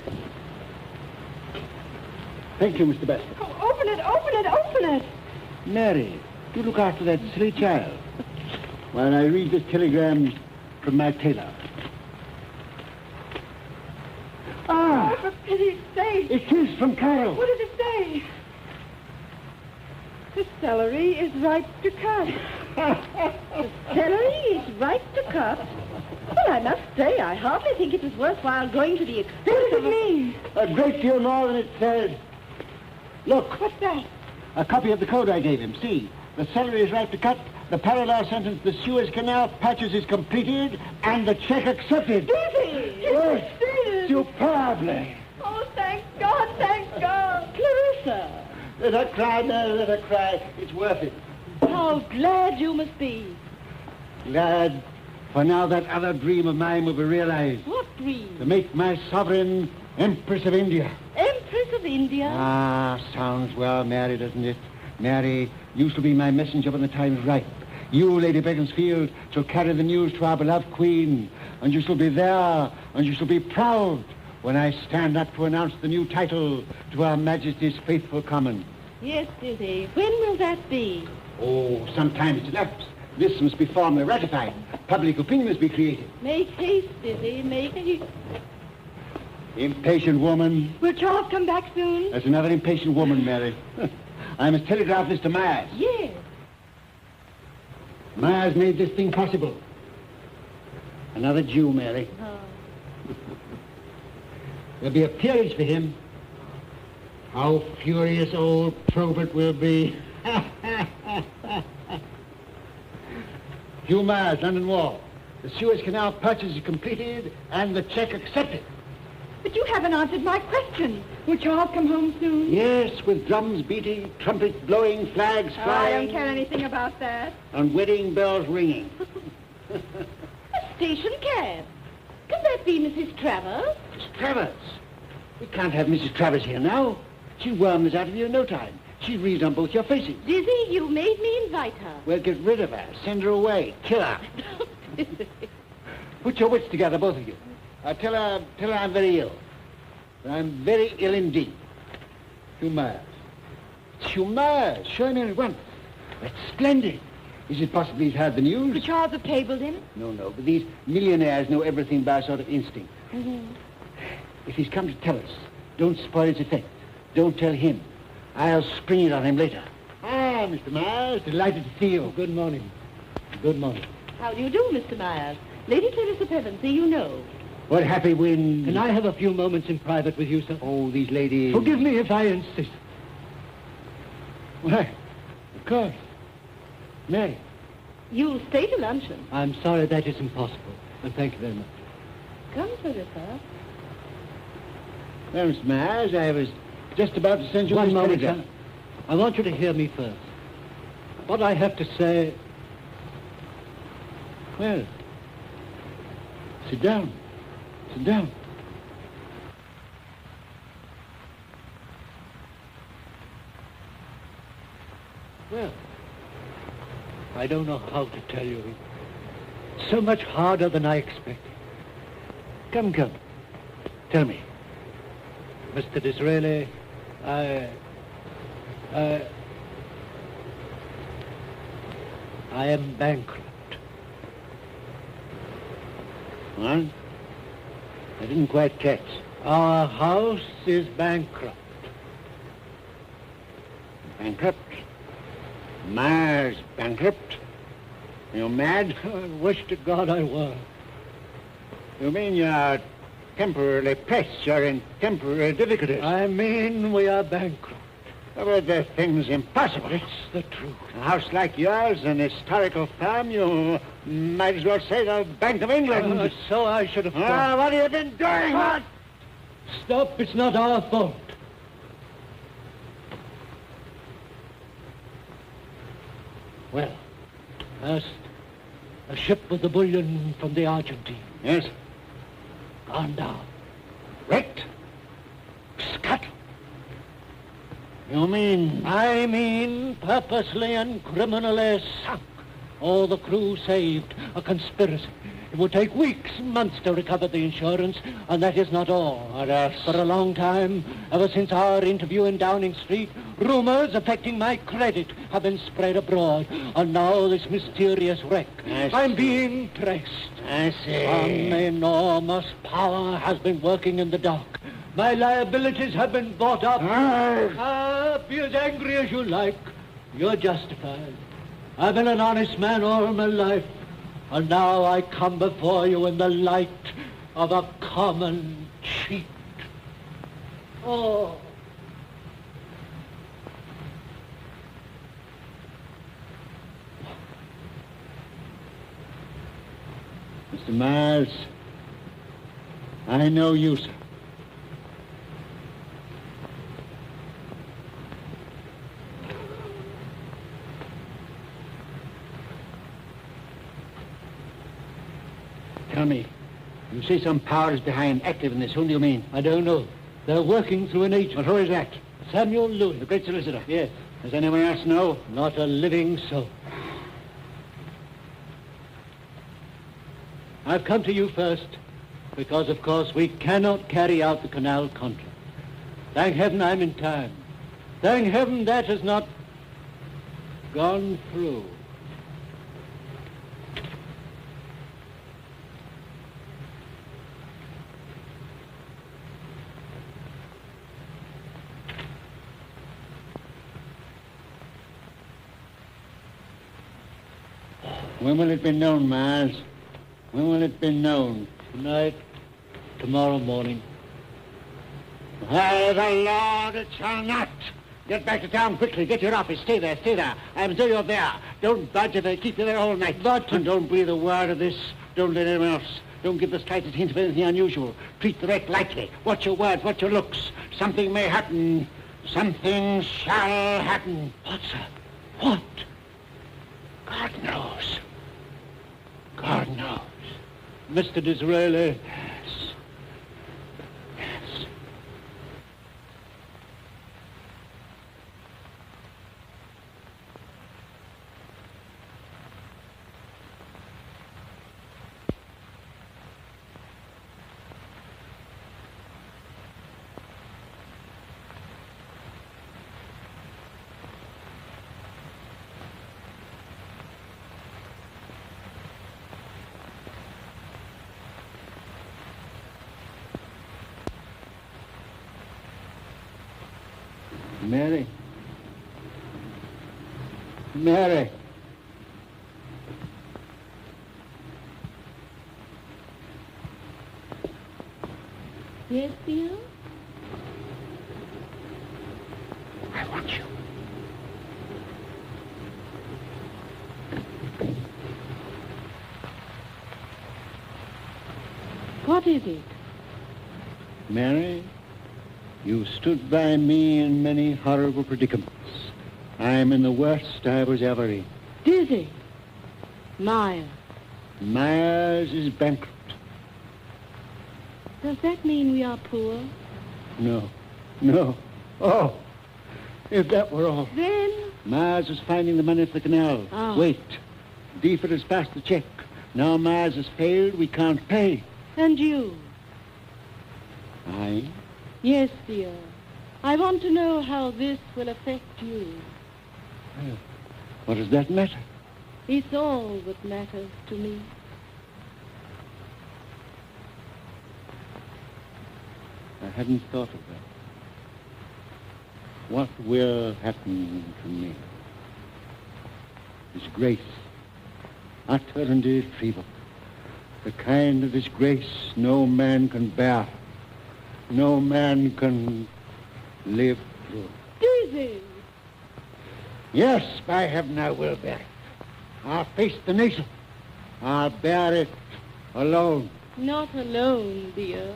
Thank you, Mr. Basket. Oh, open it, open it, open it! Mary, do look after that silly child while I read this telegram from my tailor. Oh, for pity's sake! It is from Carol. What does it say? The celery is ripe to cut. The celery is ripe to cut? Well, I must say, I hardly think it was worthwhile going to the extent What does of... it mean? A great deal more than it says. Look, What's that? a copy of the code I gave him. See, The celery is ripe to cut. The parallel sentence, the Suez Canal patches is completed, and the check accepted. Dizzy! Yes, superbly. Oh, thank God, thank God. Clarissa, Let her cry, Mary, let her cry. It's worth it. how glad you must be. Glad, for now that other dream of mine will be realized. What dream? To make my sovereign Empress of India. Empress of India? Ah, sounds well, Mary, doesn't it? Mary, you shall be my messenger when the time is ripe. You, Lady Beaconsfield, shall carry the news to our beloved Queen, and you shall be there, and you shall be proud when I stand up to announce the new title to Her Majesty's faithful Commons. Yes, Dizzy. When will that be? Oh, sometime to elapse. This must be formally ratified. Public opinion must be created. Make haste, Dizzy, make haste. Impatient woman. Will Charles come back soon? That's another impatient woman, Mary. I must telegraph this to Myers. Yes. Myers made this thing possible. Another Jew, Mary. Oh. There'll be a peerage for him. How furious old Probert will be. Hugh Myers, London Wall. The Suez Canal purchase is completed and the check accepted. But you haven't answered my question. Will Charles come home soon? Yes, with drums beating, trumpets blowing, flags I flying. don't care anything about that. And wedding bells ringing. A station cab. Can that be Mrs. Travers? Miss Travers. We can't have Mrs. Travers here now. She'll worm this out of you in no time. She'll read on both your faces. Dizzy, you made me invite her. Well, get rid of her. Send her away. Kill her. Put your wits together, both of you. Tell her I'm very ill. I'm very ill indeed. Hugh Myers. It's Hugh Myers. Show him in at once. That's splendid. Is it possible he's heard the news? Will Charles have cabled him? No, but these millionaires know everything by a sort of instinct. Mm-hmm. If he's come to tell us, don't spoil its effect. Don't tell him. I'll spring it on him later. Ah, Mr. Myers, delighted to see you. Good morning. Good morning. How do you do, Mr. Myers? Lady Clarissa Pevensey, you know. What happy wind. Can I have a few moments in private with you, sir? Oh, these ladies. Forgive me if I insist. Why, of course. Mary. You'll stay to luncheon. I'm sorry that is impossible, and thank you very much. Come, Clarissa. Well, Mr. Myers, I was just about to send you One this moment, telegram. sir. I want you to hear me first. What I have to say... Well, sit down. Sit down. Well, I don't know how to tell you. It's so much harder than I expected. Come. Tell me. Mr. Disraeli, I am bankrupt. What? I didn't quite catch. Our house is bankrupt. Bankrupt? Myers bankrupt? You mad? I wish to God I were. You mean you're temporarily pressed, you're in temporary difficulties? I mean we are bankrupt. Well, the thing's impossible. It's the truth. A house like yours, an historical firm, you might as well say the Bank of England. So I should have thought. What have you been doing? What? Stop, it's not our fault. Well, first, a ship with the bullion from the Argentine. Yes? Gone down. Wrecked? Scuttled? You mean? I mean purposely and criminally sunk. All the crew saved. A conspiracy. It would take weeks, months to recover the insurance, and that is not all. What else? For a long time, ever since our interview in Downing Street, rumors affecting my credit have been spread abroad. And now this mysterious wreck. I'm being traced. I see. Some enormous power has been working in the dark. My liabilities have been bought up. Be as angry as you like. You're justified. I've been an honest man all my life. And now I come before you in the light of a common cheat. Oh. Mr. Miles, I know you, sir. Tell me, you say some power is behind, active in this. Whom do you mean? I don't know. They're working through an agent. But who is that? Samuel Lewis. The great solicitor? Yes. Does anyone else know? Not a living soul. I've come to you first because, of course, we cannot carry out the canal contract. Thank heaven I'm in time. Thank heaven that has not gone through. When will it be known, Miles? When will it be known? Tonight, tomorrow morning. By the Lord, it shall not. Get back to town quickly. Get your office. Stay there, stay there. I'm sure you're there. Don't budge if they keep you there all night. But and don't breathe a word of this. Don't let anyone else. Don't give the slightest hint of anything unusual. Treat the wreck lightly. Watch your words, watch your looks. Something may happen. Something shall happen. What, sir? What? God knows. God knows. Mr. Disraeli. Yes. Yes. Mary. Mary. Yes, dear? I want you. What is it? Mary, you stood by me in many horrible predicaments. I'm in the worst I was ever in. Dizzy. Miles. Myers is bankrupt. Does that mean we are poor? No. No. Oh, if that were all. Then? Myers was finding the money for the canal. Oh. Wait. Deeford has passed the check. Now Myers has failed. We can't pay. And you? I? Yes, dear. I want to know how this will affect you. Well, what does that matter? It's all that matters to me. I hadn't thought of that. What will happen to me? Disgrace, utter and irretrievable. The kind of disgrace no man can bear. No man can live through. Dizzy! Yes, by heaven, I will bear it. I'll face the nation. I'll bear it alone. Not alone, dear.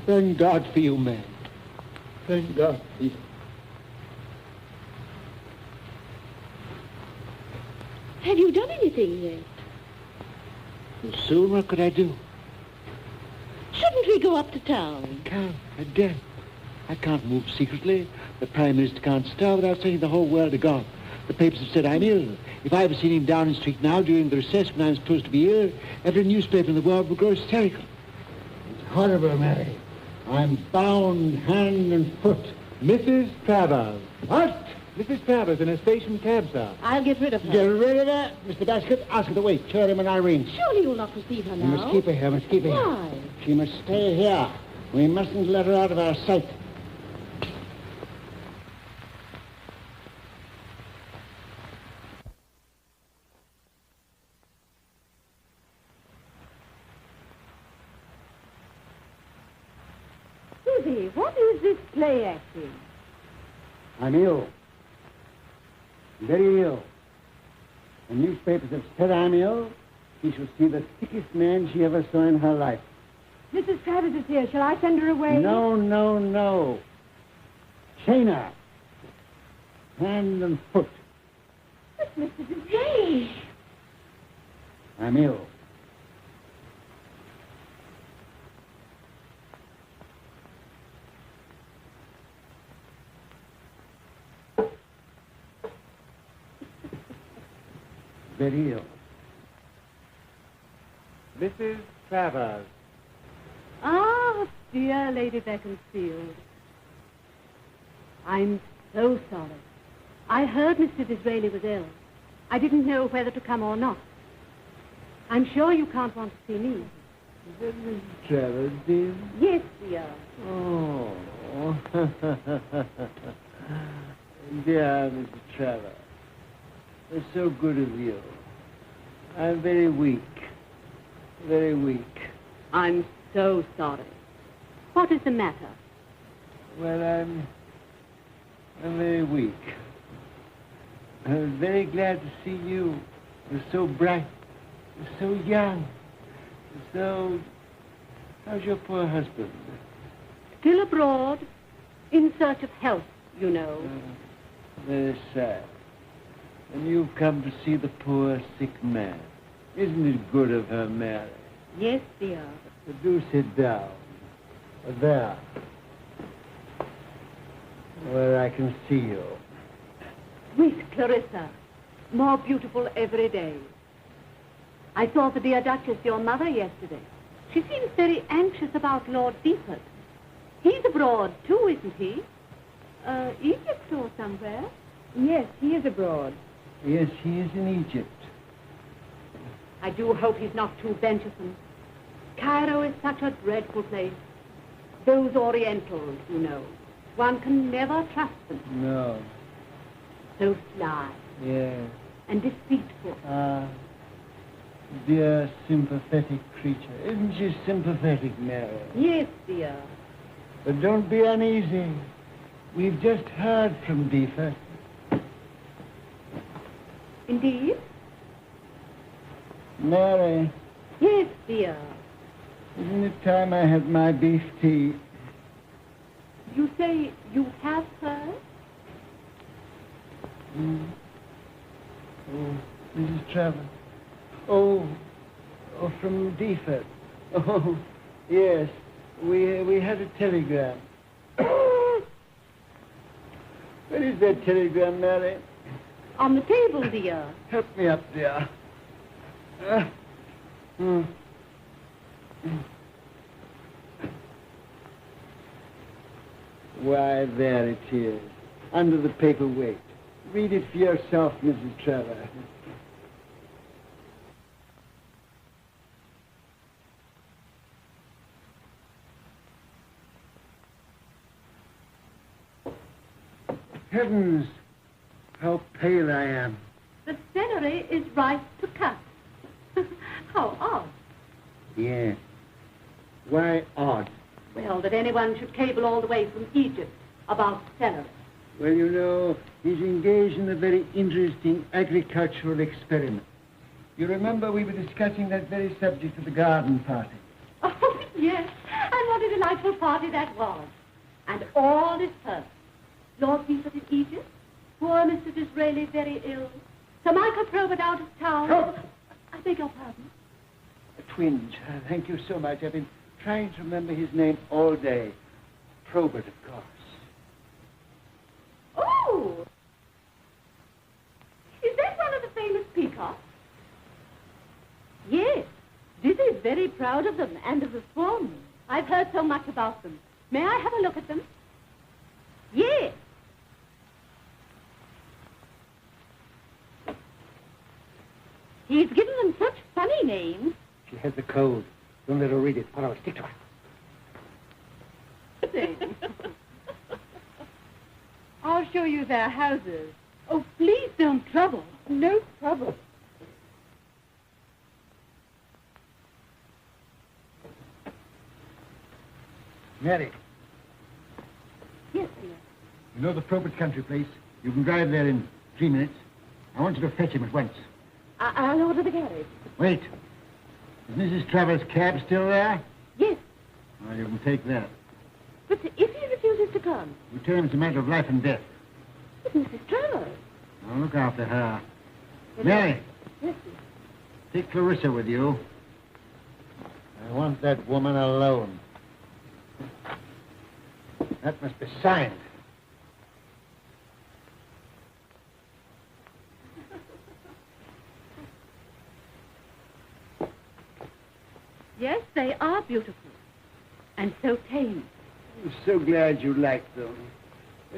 Thank God for you, man. Thank God for you. Have you done anything yet? Soon, what could I do? Shouldn't we go up to town? I can't. I daren't. I can't move secretly. The Prime Minister can't stir without saying the whole world to God. The papers have said I'm ill. If I ever seen him down in the street now during the recess when I'm supposed to be ill, every newspaper in the world will grow hysterical. It's horrible, Mary. I'm bound hand and foot. Mrs. Travers. What? Mrs. Travers in a station cab, sir. I'll get rid of her. Get rid of her. Mr. Basket, ask her to wait. Tell him and Irene. Surely you'll not receive her We now. must keep her here. Must keep her here. Why? She must stay here. We mustn't let her out of our sight. Susie, what is this play acting? I'm ill. Very ill. The newspapers have said I'm ill. She shall see the sickest man she ever saw in her life. Mrs. Travis is here. Shall I send her away? No, no, no. Chain her. Hand and foot. But Mr. Disraeli. I'm ill. Very ill. Mrs. Travers. Ah, dear Lady Beaconsfield. I'm so sorry. I heard Mr. Disraeli was ill. I didn't know whether to come or not. I'm sure you can't want to see me. Is that Mrs. Travers, dear? Yes, dear. Oh. Dear Mrs. Travers. It's so good of you. I'm very weak. Very weak. I'm so sorry. What is the matter? Well, I'm very weak. I'm very glad to see you. You're so bright. You're so young. So, how's your poor husband? Still abroad, in search of health, you know. Very sad. And you've come to see the poor sick man. Isn't it good of her, Mary? Yes, dear. Do sit down. There. Where I can see you. Miss Clarissa, more beautiful every day. I saw the dear Duchess, your mother, yesterday. She seems very anxious about Lord Beaufort. He's abroad, too, isn't he? Egypt or somewhere? Yes, he is abroad. Yes, he is in Egypt. I do hope he's not too venturesome. Cairo is such a dreadful place. Those Orientals, you know. One can never trust them. No. So sly. Yes. And deceitful. Ah. Dear sympathetic creature. Isn't she sympathetic, Mary? Yes, dear. But don't be uneasy. We've just heard from Beaufort. Indeed? Mary. Yes, dear. Isn't it time I had my beef tea? You say you have heard? Oh, Mrs. Travers. Oh, from Beaufort. Oh, yes. We had a telegram. Where is that telegram, Mary? On the table, dear. Help me up, dear. Why, there it is, under the paperweight. Read it for yourself, Mrs. Travers. Heavens, how pale I am. The celery is ripe to cut. How odd. Yes. Why odd? Well, that anyone should cable all the way from Egypt about celery. Well, you know, he's engaged in a very interesting agricultural experiment. You remember we were discussing that very subject at the garden party. Oh, yes. And what a delightful party that was. And all is perfect. Lord Beaufort in Egypt, poor Mr. Disraeli very ill, Sir Michael Probert out of town. Oh. I beg your pardon. A twinge. Thank you so much. I've been trying to remember his name all day. Probert, of course. Oh! Is that one of the famous peacocks? Yes. This is very proud of them and of the swan. I've heard so much about them. May I have a look at them? Yes. He's given them such funny names. She has the code. Don't let her read it. Or I'll stick to her. I'll show you their houses. Oh, please don't trouble. No trouble. Mary, Yes, dear. you know the Probert country place? You can drive there in 3 minutes. I want you to fetch him at once. I'll order the carriage. Wait. Is Mrs. Travers' cab still there? Yes, Well, you can take that. but if he refuses to come? You tell him it's a matter of life and death. But Mrs. Travers. Now look after her. Mary, Yes, sir. take Clarissa with you. I want that woman alone. That must be signed. Yes, they are beautiful. And so tame. I'm so glad you like them.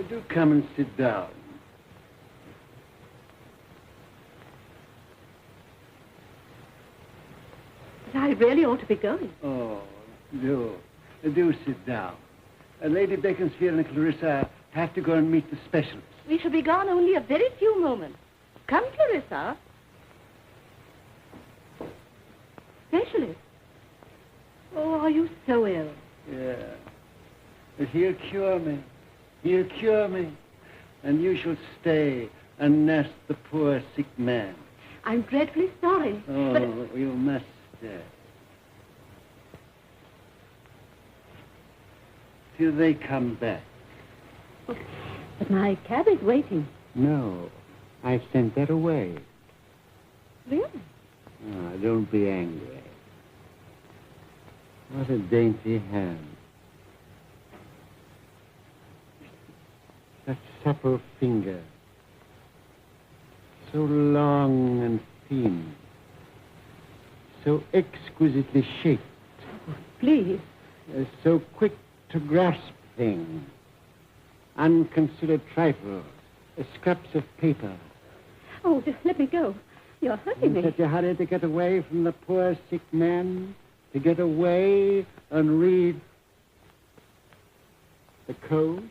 Do come and sit down. But I really ought to be going. Oh, do sit down. Lady Beaconsfield and Clarissa have to go and meet the specialist. We shall be gone only a very few moments. Come, Clarissa. Specialist. Oh, are you so ill? Yeah. But he'll cure me. He'll cure me. And you shall stay and nurse the poor sick man. I'm dreadfully sorry, Oh, but... you must stay. Till they come back. But my cab is waiting. No, I've sent that away. Really? Oh, don't be angry. What a dainty hand. Such supple fingers. So long and thin. So exquisitely shaped. Please. So quick to grasp things. Unconsidered trifles. Scraps of paper. Oh, just let me go. You're hurting In me. such a hurry to get away from the poor sick man. To get away and read the code.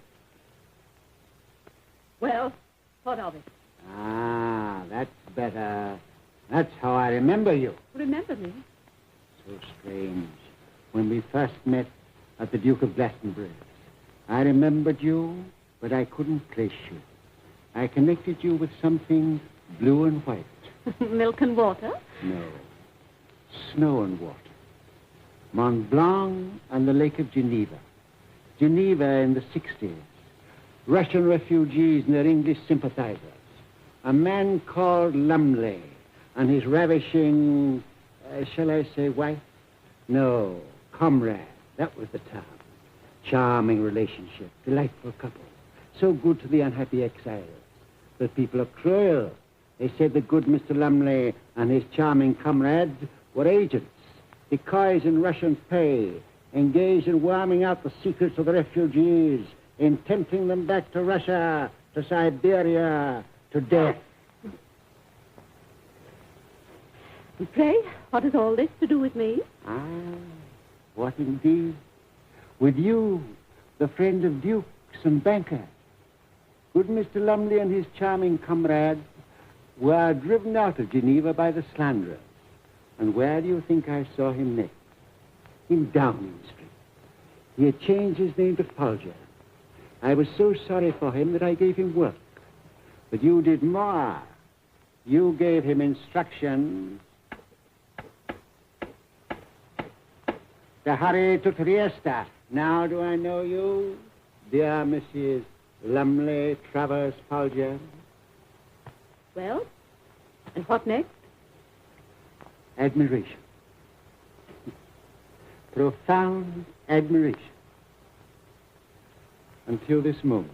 Well, what of it? Ah, that's better. That's how I remember you. Remember me? So strange. When we first met at the Duke of Glastonbury's, I remembered you, but I couldn't place you. I connected you with something blue and white. Milk and water? No. Snow and water. Mont Blanc and the Lake of Geneva. Geneva in the 60s. Russian refugees and their English sympathizers. A man called Lumley and his ravishing, shall I say wife? No, comrade. That was the term. Charming relationship. Delightful couple. So good to the unhappy exiles. But people are cruel. They said the good Mr. Lumley and his charming comrades were agents. Decoys in Russian pay, engaged in worming out the secrets of the refugees, in tempting them back to Russia, to Siberia, to death. And pray, what has all this to do with me? Ah, what indeed? With you, the friend of dukes and bankers. Good Mr. Lumley and his charming comrades were driven out of Geneva by the slanderers. And where do you think I saw him next? In Downing Street. He had changed his name to Folger. I was so sorry for him that I gave him work. But you did more. You gave him instructions to hurry to Trieste. Now do I know you, dear Mrs. Lumley Travers Folger? Well, and what next? Admiration. Profound admiration. Until this moment.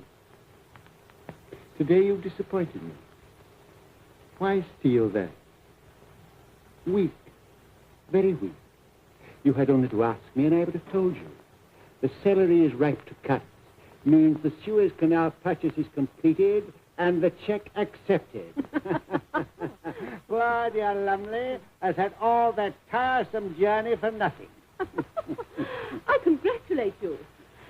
Today you disappointed me. Why steal that? Weak. Very weak. You had only to ask me and I would have told you. The celery is ripe to cut. Means the Suez Canal purchase is completed and the check accepted. Poor dear Lumley has had all that tiresome journey for nothing. I congratulate you.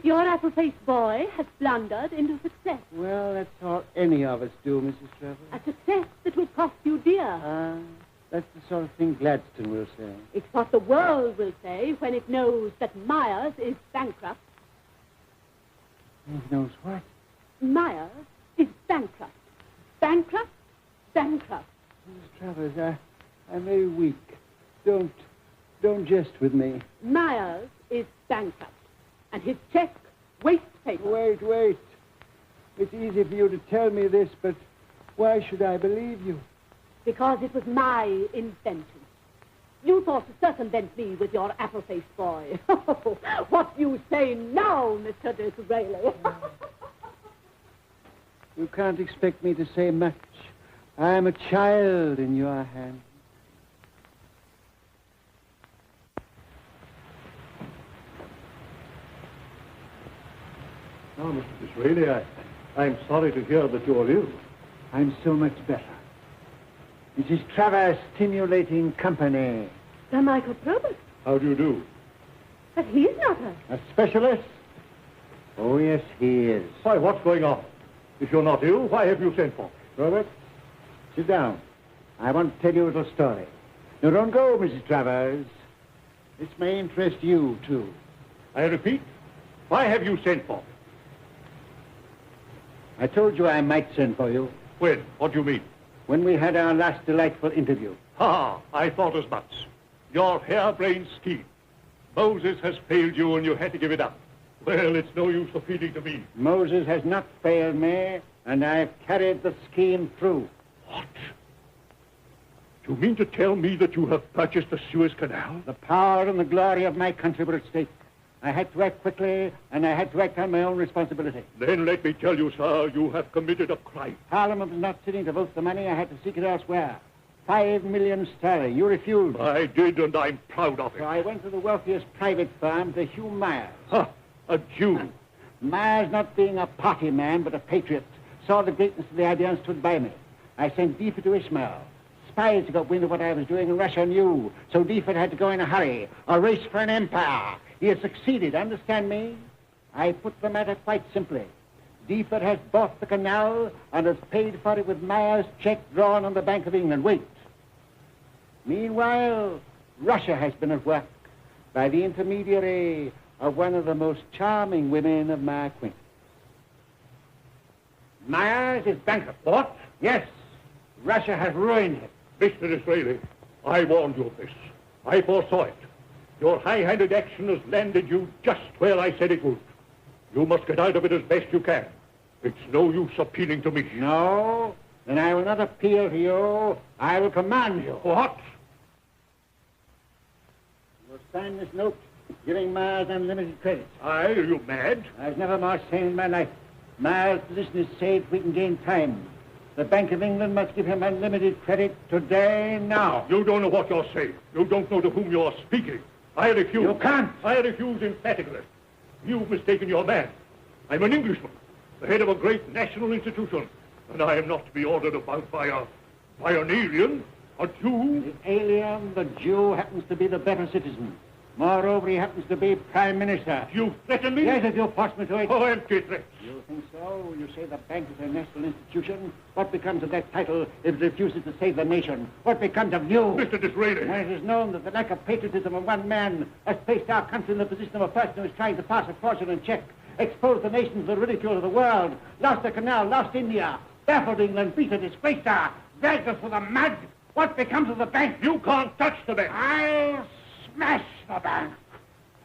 Your apple-faced boy has blundered into success. Well, that's all any of us do, Mrs. Travers. A success that will cost you dear. That's the sort of thing Gladstone will say. It's what the world will say when it knows that Myers is bankrupt. Who knows what? Myers is bankrupt. Bankrupt, bankrupt. Mrs. Travers, I'm very weak. Don't jest with me. Myers is bankrupt, and his check waste paper. Wait. It's easy for you to tell me this, but why should I believe you? Because it was my invention. You thought to circumvent me with your apple-faced boy. What do you say now, Mr. Disraeli? You can't expect me to say much. I'm a child in your hands. Now, Mr. Disraeli, I'm sorry to hear that you're ill. I'm so much better. Mrs. Travers Stimulating Company. Sir Michael Probus. How do you do? But he's not a... A specialist? Oh, yes, he is. Why, what's going on? If you're not ill, why have you sent for me? Robert, sit down. I want to tell you a little story. Now, don't go, Mrs. Travers. This may interest you, too. I repeat, why have you sent for me? I told you I might send for you. When? What do you mean? When we had our last delightful interview. I thought as much. Your harebrained scheme. Moses has failed you and you had to give it up. Well, it's no use appealing to me. Moses has not failed me, and I've carried the scheme through. What? You mean to tell me that you have purchased the Suez Canal? The power and the glory of my country were at stake. I had to act quickly, and I had to act on my own responsibility. Then let me tell you, sir, you have committed a crime. Parliament was not sitting to vote the money. I had to seek it elsewhere. 5 million sterling. You refused. I did, and I'm proud of it. So I went to the wealthiest private firm, to Hugh Myers. A Jew. Myers, not being a party man, but a patriot, saw the greatness of the idea and stood by me. I sent Deefer to Ishmael. Spies got wind of what I was doing, and Russia knew. So Deefer had to go in a hurry. A race for an empire. He has succeeded, understand me? I put the matter quite simply. Deefer has bought the canal and has paid for it with Myers' check drawn on the Bank of England. Wait. Meanwhile, Russia has been at work by the intermediary of one of the most charming women of my acquaintance. Myers is bankrupt. What? Yes. Russia has ruined him. Mr. Disraeli, I warned you of this. I foresaw it. Your high-handed action has landed you just where I said it would. You must get out of it as best you can. It's no use appealing to me. No? Then I will not appeal to you. I will command you. What? You will sign this note giving Myers unlimited credit. Are you mad? I've never more sane in my life. Myers' position is safe. We can gain time. The Bank of England must give him unlimited credit today, now. You don't know what you're saying. You don't know to whom you're speaking. I refuse. You can't. I refuse emphatically. You've mistaken your man. I'm an Englishman, the head of a great national institution, and I am not to be ordered about by an alien, a Jew. The alien, the Jew, happens to be the better citizen. Moreover, he happens to be Prime Minister. You threaten me? Yes, if you force me to it. Oh, empty threats. You think so? You say the bank is a national institution? What becomes of that title if it refuses to save the nation? What becomes of you? Mr. Disraeli. When it is known that the lack of patriotism of one man has placed our country in the position of a person who is trying to pass a fraudulent check, exposed the nation to the ridicule of the world, lost the canal, lost India, baffled England, beat her, disgraced her, dragged us through the mud, what becomes of the bank? You can't touch the bank. I'll smash the bank.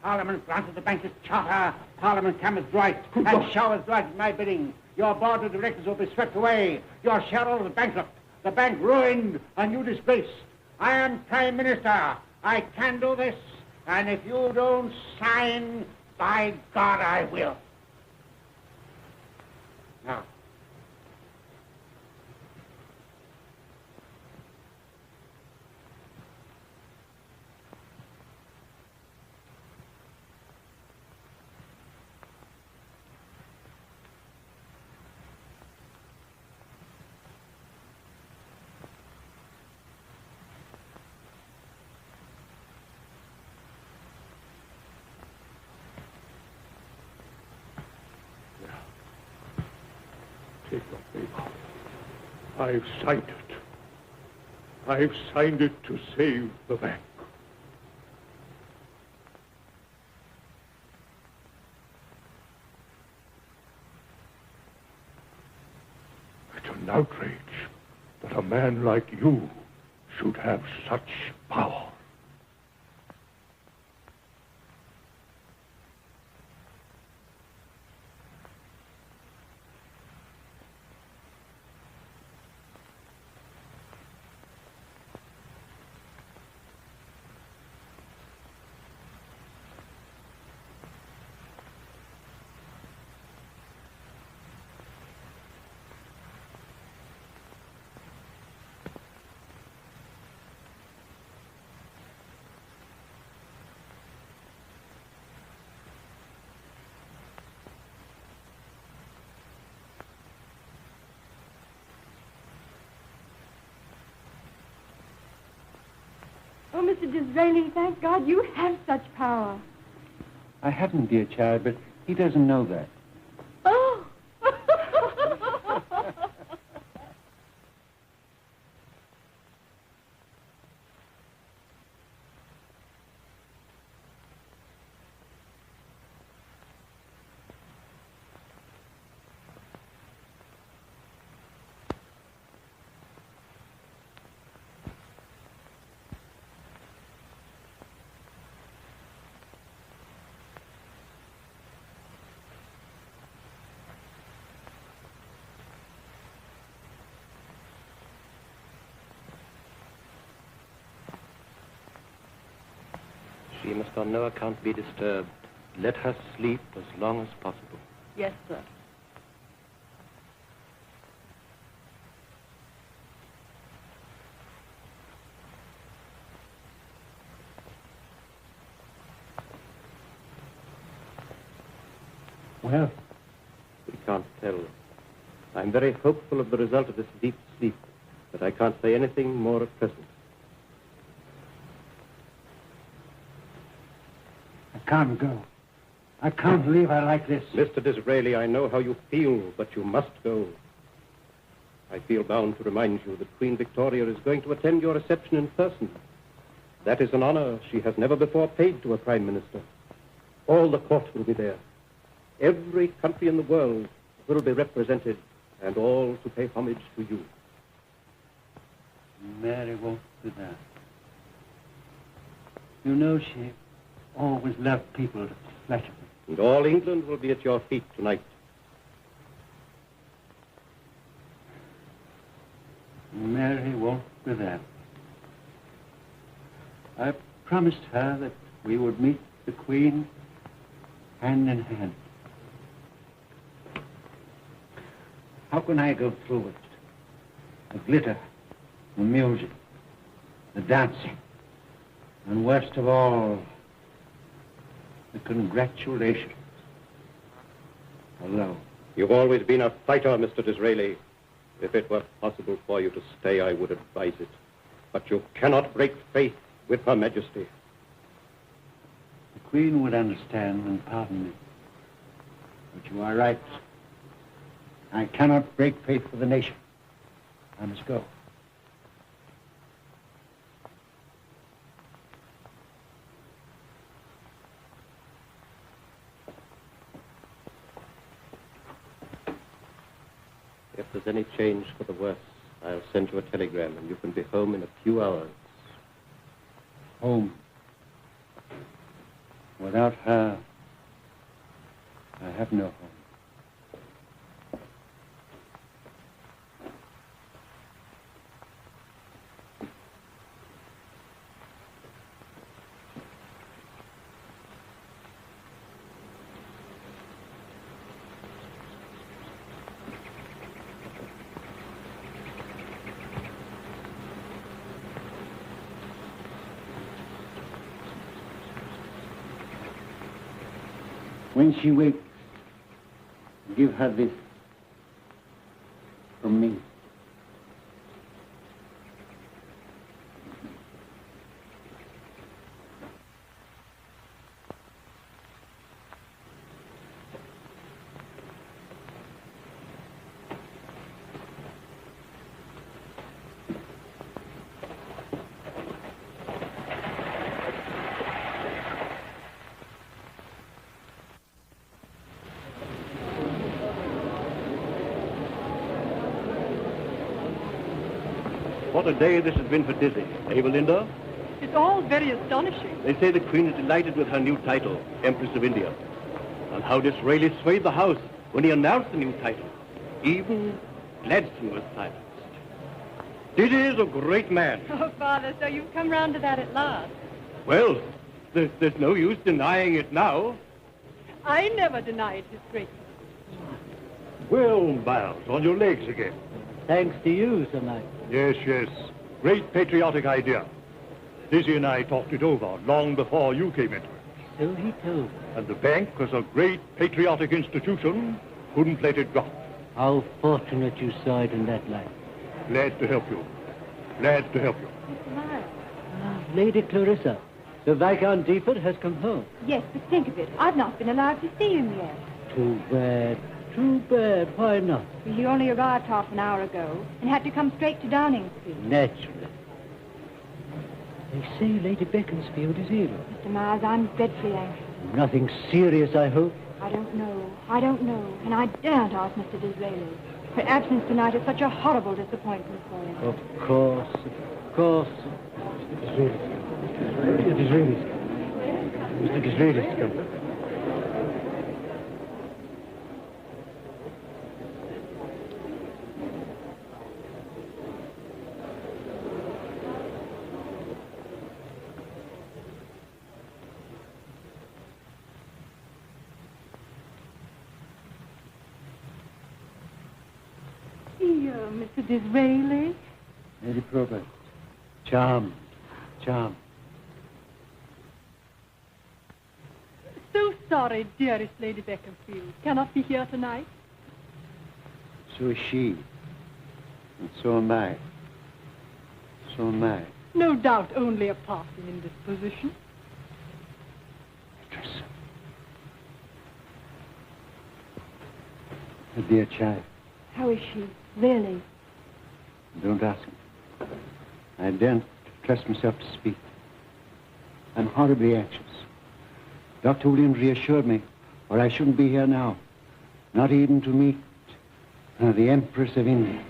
Parliament granted the bank its charter. Parliament can withdraw it and showers right at my bidding. Your board of directors will be swept away. Your shareholders bankrupt. The bank ruined and you disgraced. I am Prime Minister. I can do this. And if you don't sign, by God, I will. Now. Take the paper. I've signed it. I've signed it to save the bank. It's an outrage that a man like you should have such power. Oh, Mr. Disraeli, thank God you have such power. I haven't, dear child, but he doesn't know that. Oh! She must on no account be disturbed. Let her sleep as long as possible. Yes, sir. Well, We can't tell. I'm very hopeful of the result of this deep sleep, but I can't say anything more at present. I can't go. I can't leave her like this. Mr. Disraeli, I know how you feel, but you must go. I feel bound to remind you that Queen Victoria is going to attend your reception in person. That is an honor she has never before paid to a prime minister. All the court will be there. Every country in the world will be represented, and all to pay homage to you. Mary won't do that. You know she always loved people to flatter me. And all England will be at your feet tonight. Mary won't do that. I promised her that we would meet the Queen hand in hand. How can I go through it? The glitter, the music, the dancing, and worst of all, the congratulations. Alone. You've always been a fighter, Mr. Disraeli. If it were possible for you to stay, I would advise it. But you cannot break faith with Her Majesty. The Queen would understand and pardon me. But you are right. I cannot break faith with the nation. I must go. If there's any change for the worse, I'll send you a telegram, and you can be home in a few hours. Home. Without her, I have no home. When she wakes, give her this from me. What a day this has been for Dizzy. Eh, Belinda? It's all very astonishing. They say the Queen is delighted with her new title, Empress of India. And how Disraeli swayed the House when he announced the new title. Even Gladstone was silenced. Dizzy is a great man. Oh, Father, so you've come round to that at last. Well, there's no use denying it now. I never denied his greatness. Well, Miles, on your legs again. Thanks to you, Sir Michael. Yes, yes. Great patriotic idea. Dizzy and I talked it over long before you came into it. So he told me. And the bank was a great patriotic institution. Couldn't let it drop. How fortunate you saw it in that light. Glad to help you. Glad to help you. Mr. Miles. Lady Clarissa, Sir Viscount Deepford has come home. Yes, but think of it. I've not been allowed to see him yet. Too bad. Too bad. Why not? He only arrived half an hour ago and had to come straight to Downing Street. Naturally. They say Lady Beaconsfield is ill. Mr. Miles, I'm dreadfully anxious. Nothing serious, I hope. I don't know. And I daren't ask Mr. Disraeli. Her absence tonight is such a horrible disappointment for him. Of course. Mr. Disraeli's come. Mr. Disraeli's come. Mr. Disraeli? Lady Probert. Charmed. So sorry, dearest Lady Beaconsfield. Cannot be here tonight. So is she. And so am I. No doubt only a passing indisposition. Mistress. A dear child. How is she, really? Don't ask me. I daren't trust myself to speak. I'm horribly anxious. Dr. Williams reassured me, or I shouldn't be here now. Not even to meet the Empress of India.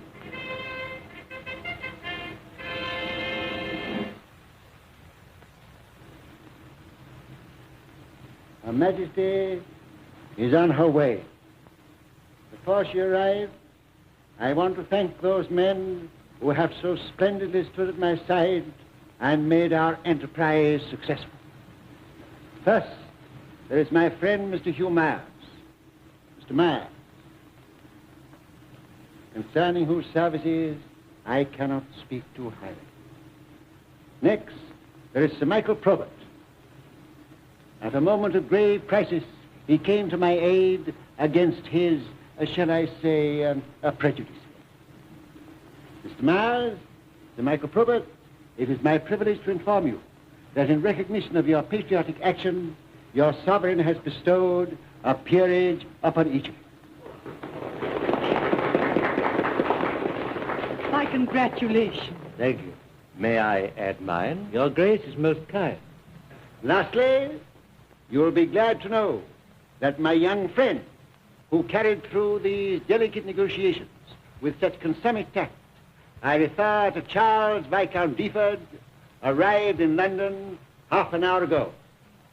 Her Majesty is on her way. Before she arrives, I want to thank those men who have so splendidly stood at my side and made our enterprise successful. First, there is my friend, Mr. Hugh Myers. Mr. Myers, concerning whose services I cannot speak too highly. Next, there is Sir Michael Probert. At a moment of grave crisis, he came to my aid against his, shall I say, a prejudice. Mr. Myers, Sir Michael Probert, it is my privilege to inform you that in recognition of your patriotic action, your sovereign has bestowed a peerage upon each of you. My congratulations. Thank you. May I add mine? Your Grace is most kind. Lastly, you will be glad to know that my young friend, who carried through these delicate negotiations with such consummate tact, I refer to Charles Viscount Deepford, arrived in London half an hour ago.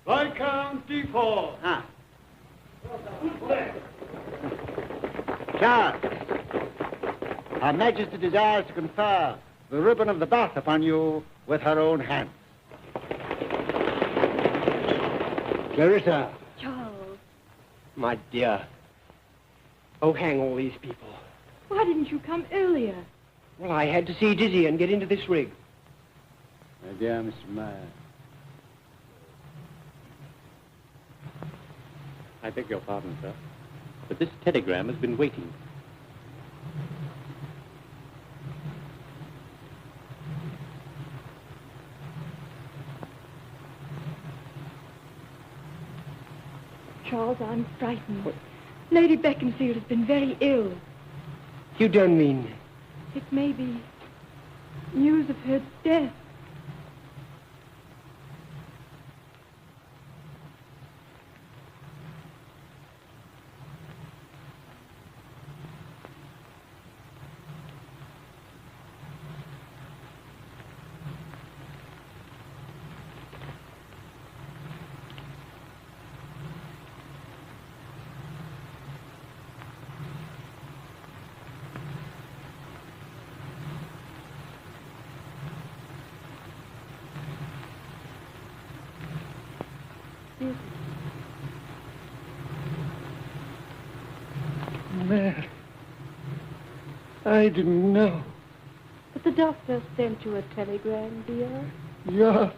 Viscount Deepford! Ah. Charles, Her Majesty desires to confer the ribbon of the bath upon you with her own hand. Clarissa. Charles, My dear. Oh, hang all these people. why didn't you come earlier? Well, I had to see Dizzy and get into this rig. My dear Mr. Myers. I beg your pardon, sir, but this telegram has been waiting. Charles, I'm frightened. What? Lady Beaconsfield has been very ill. You don't mean... It may be news of her death. Mary. I didn't know. But the doctor sent you a telegram, dear. Yeah.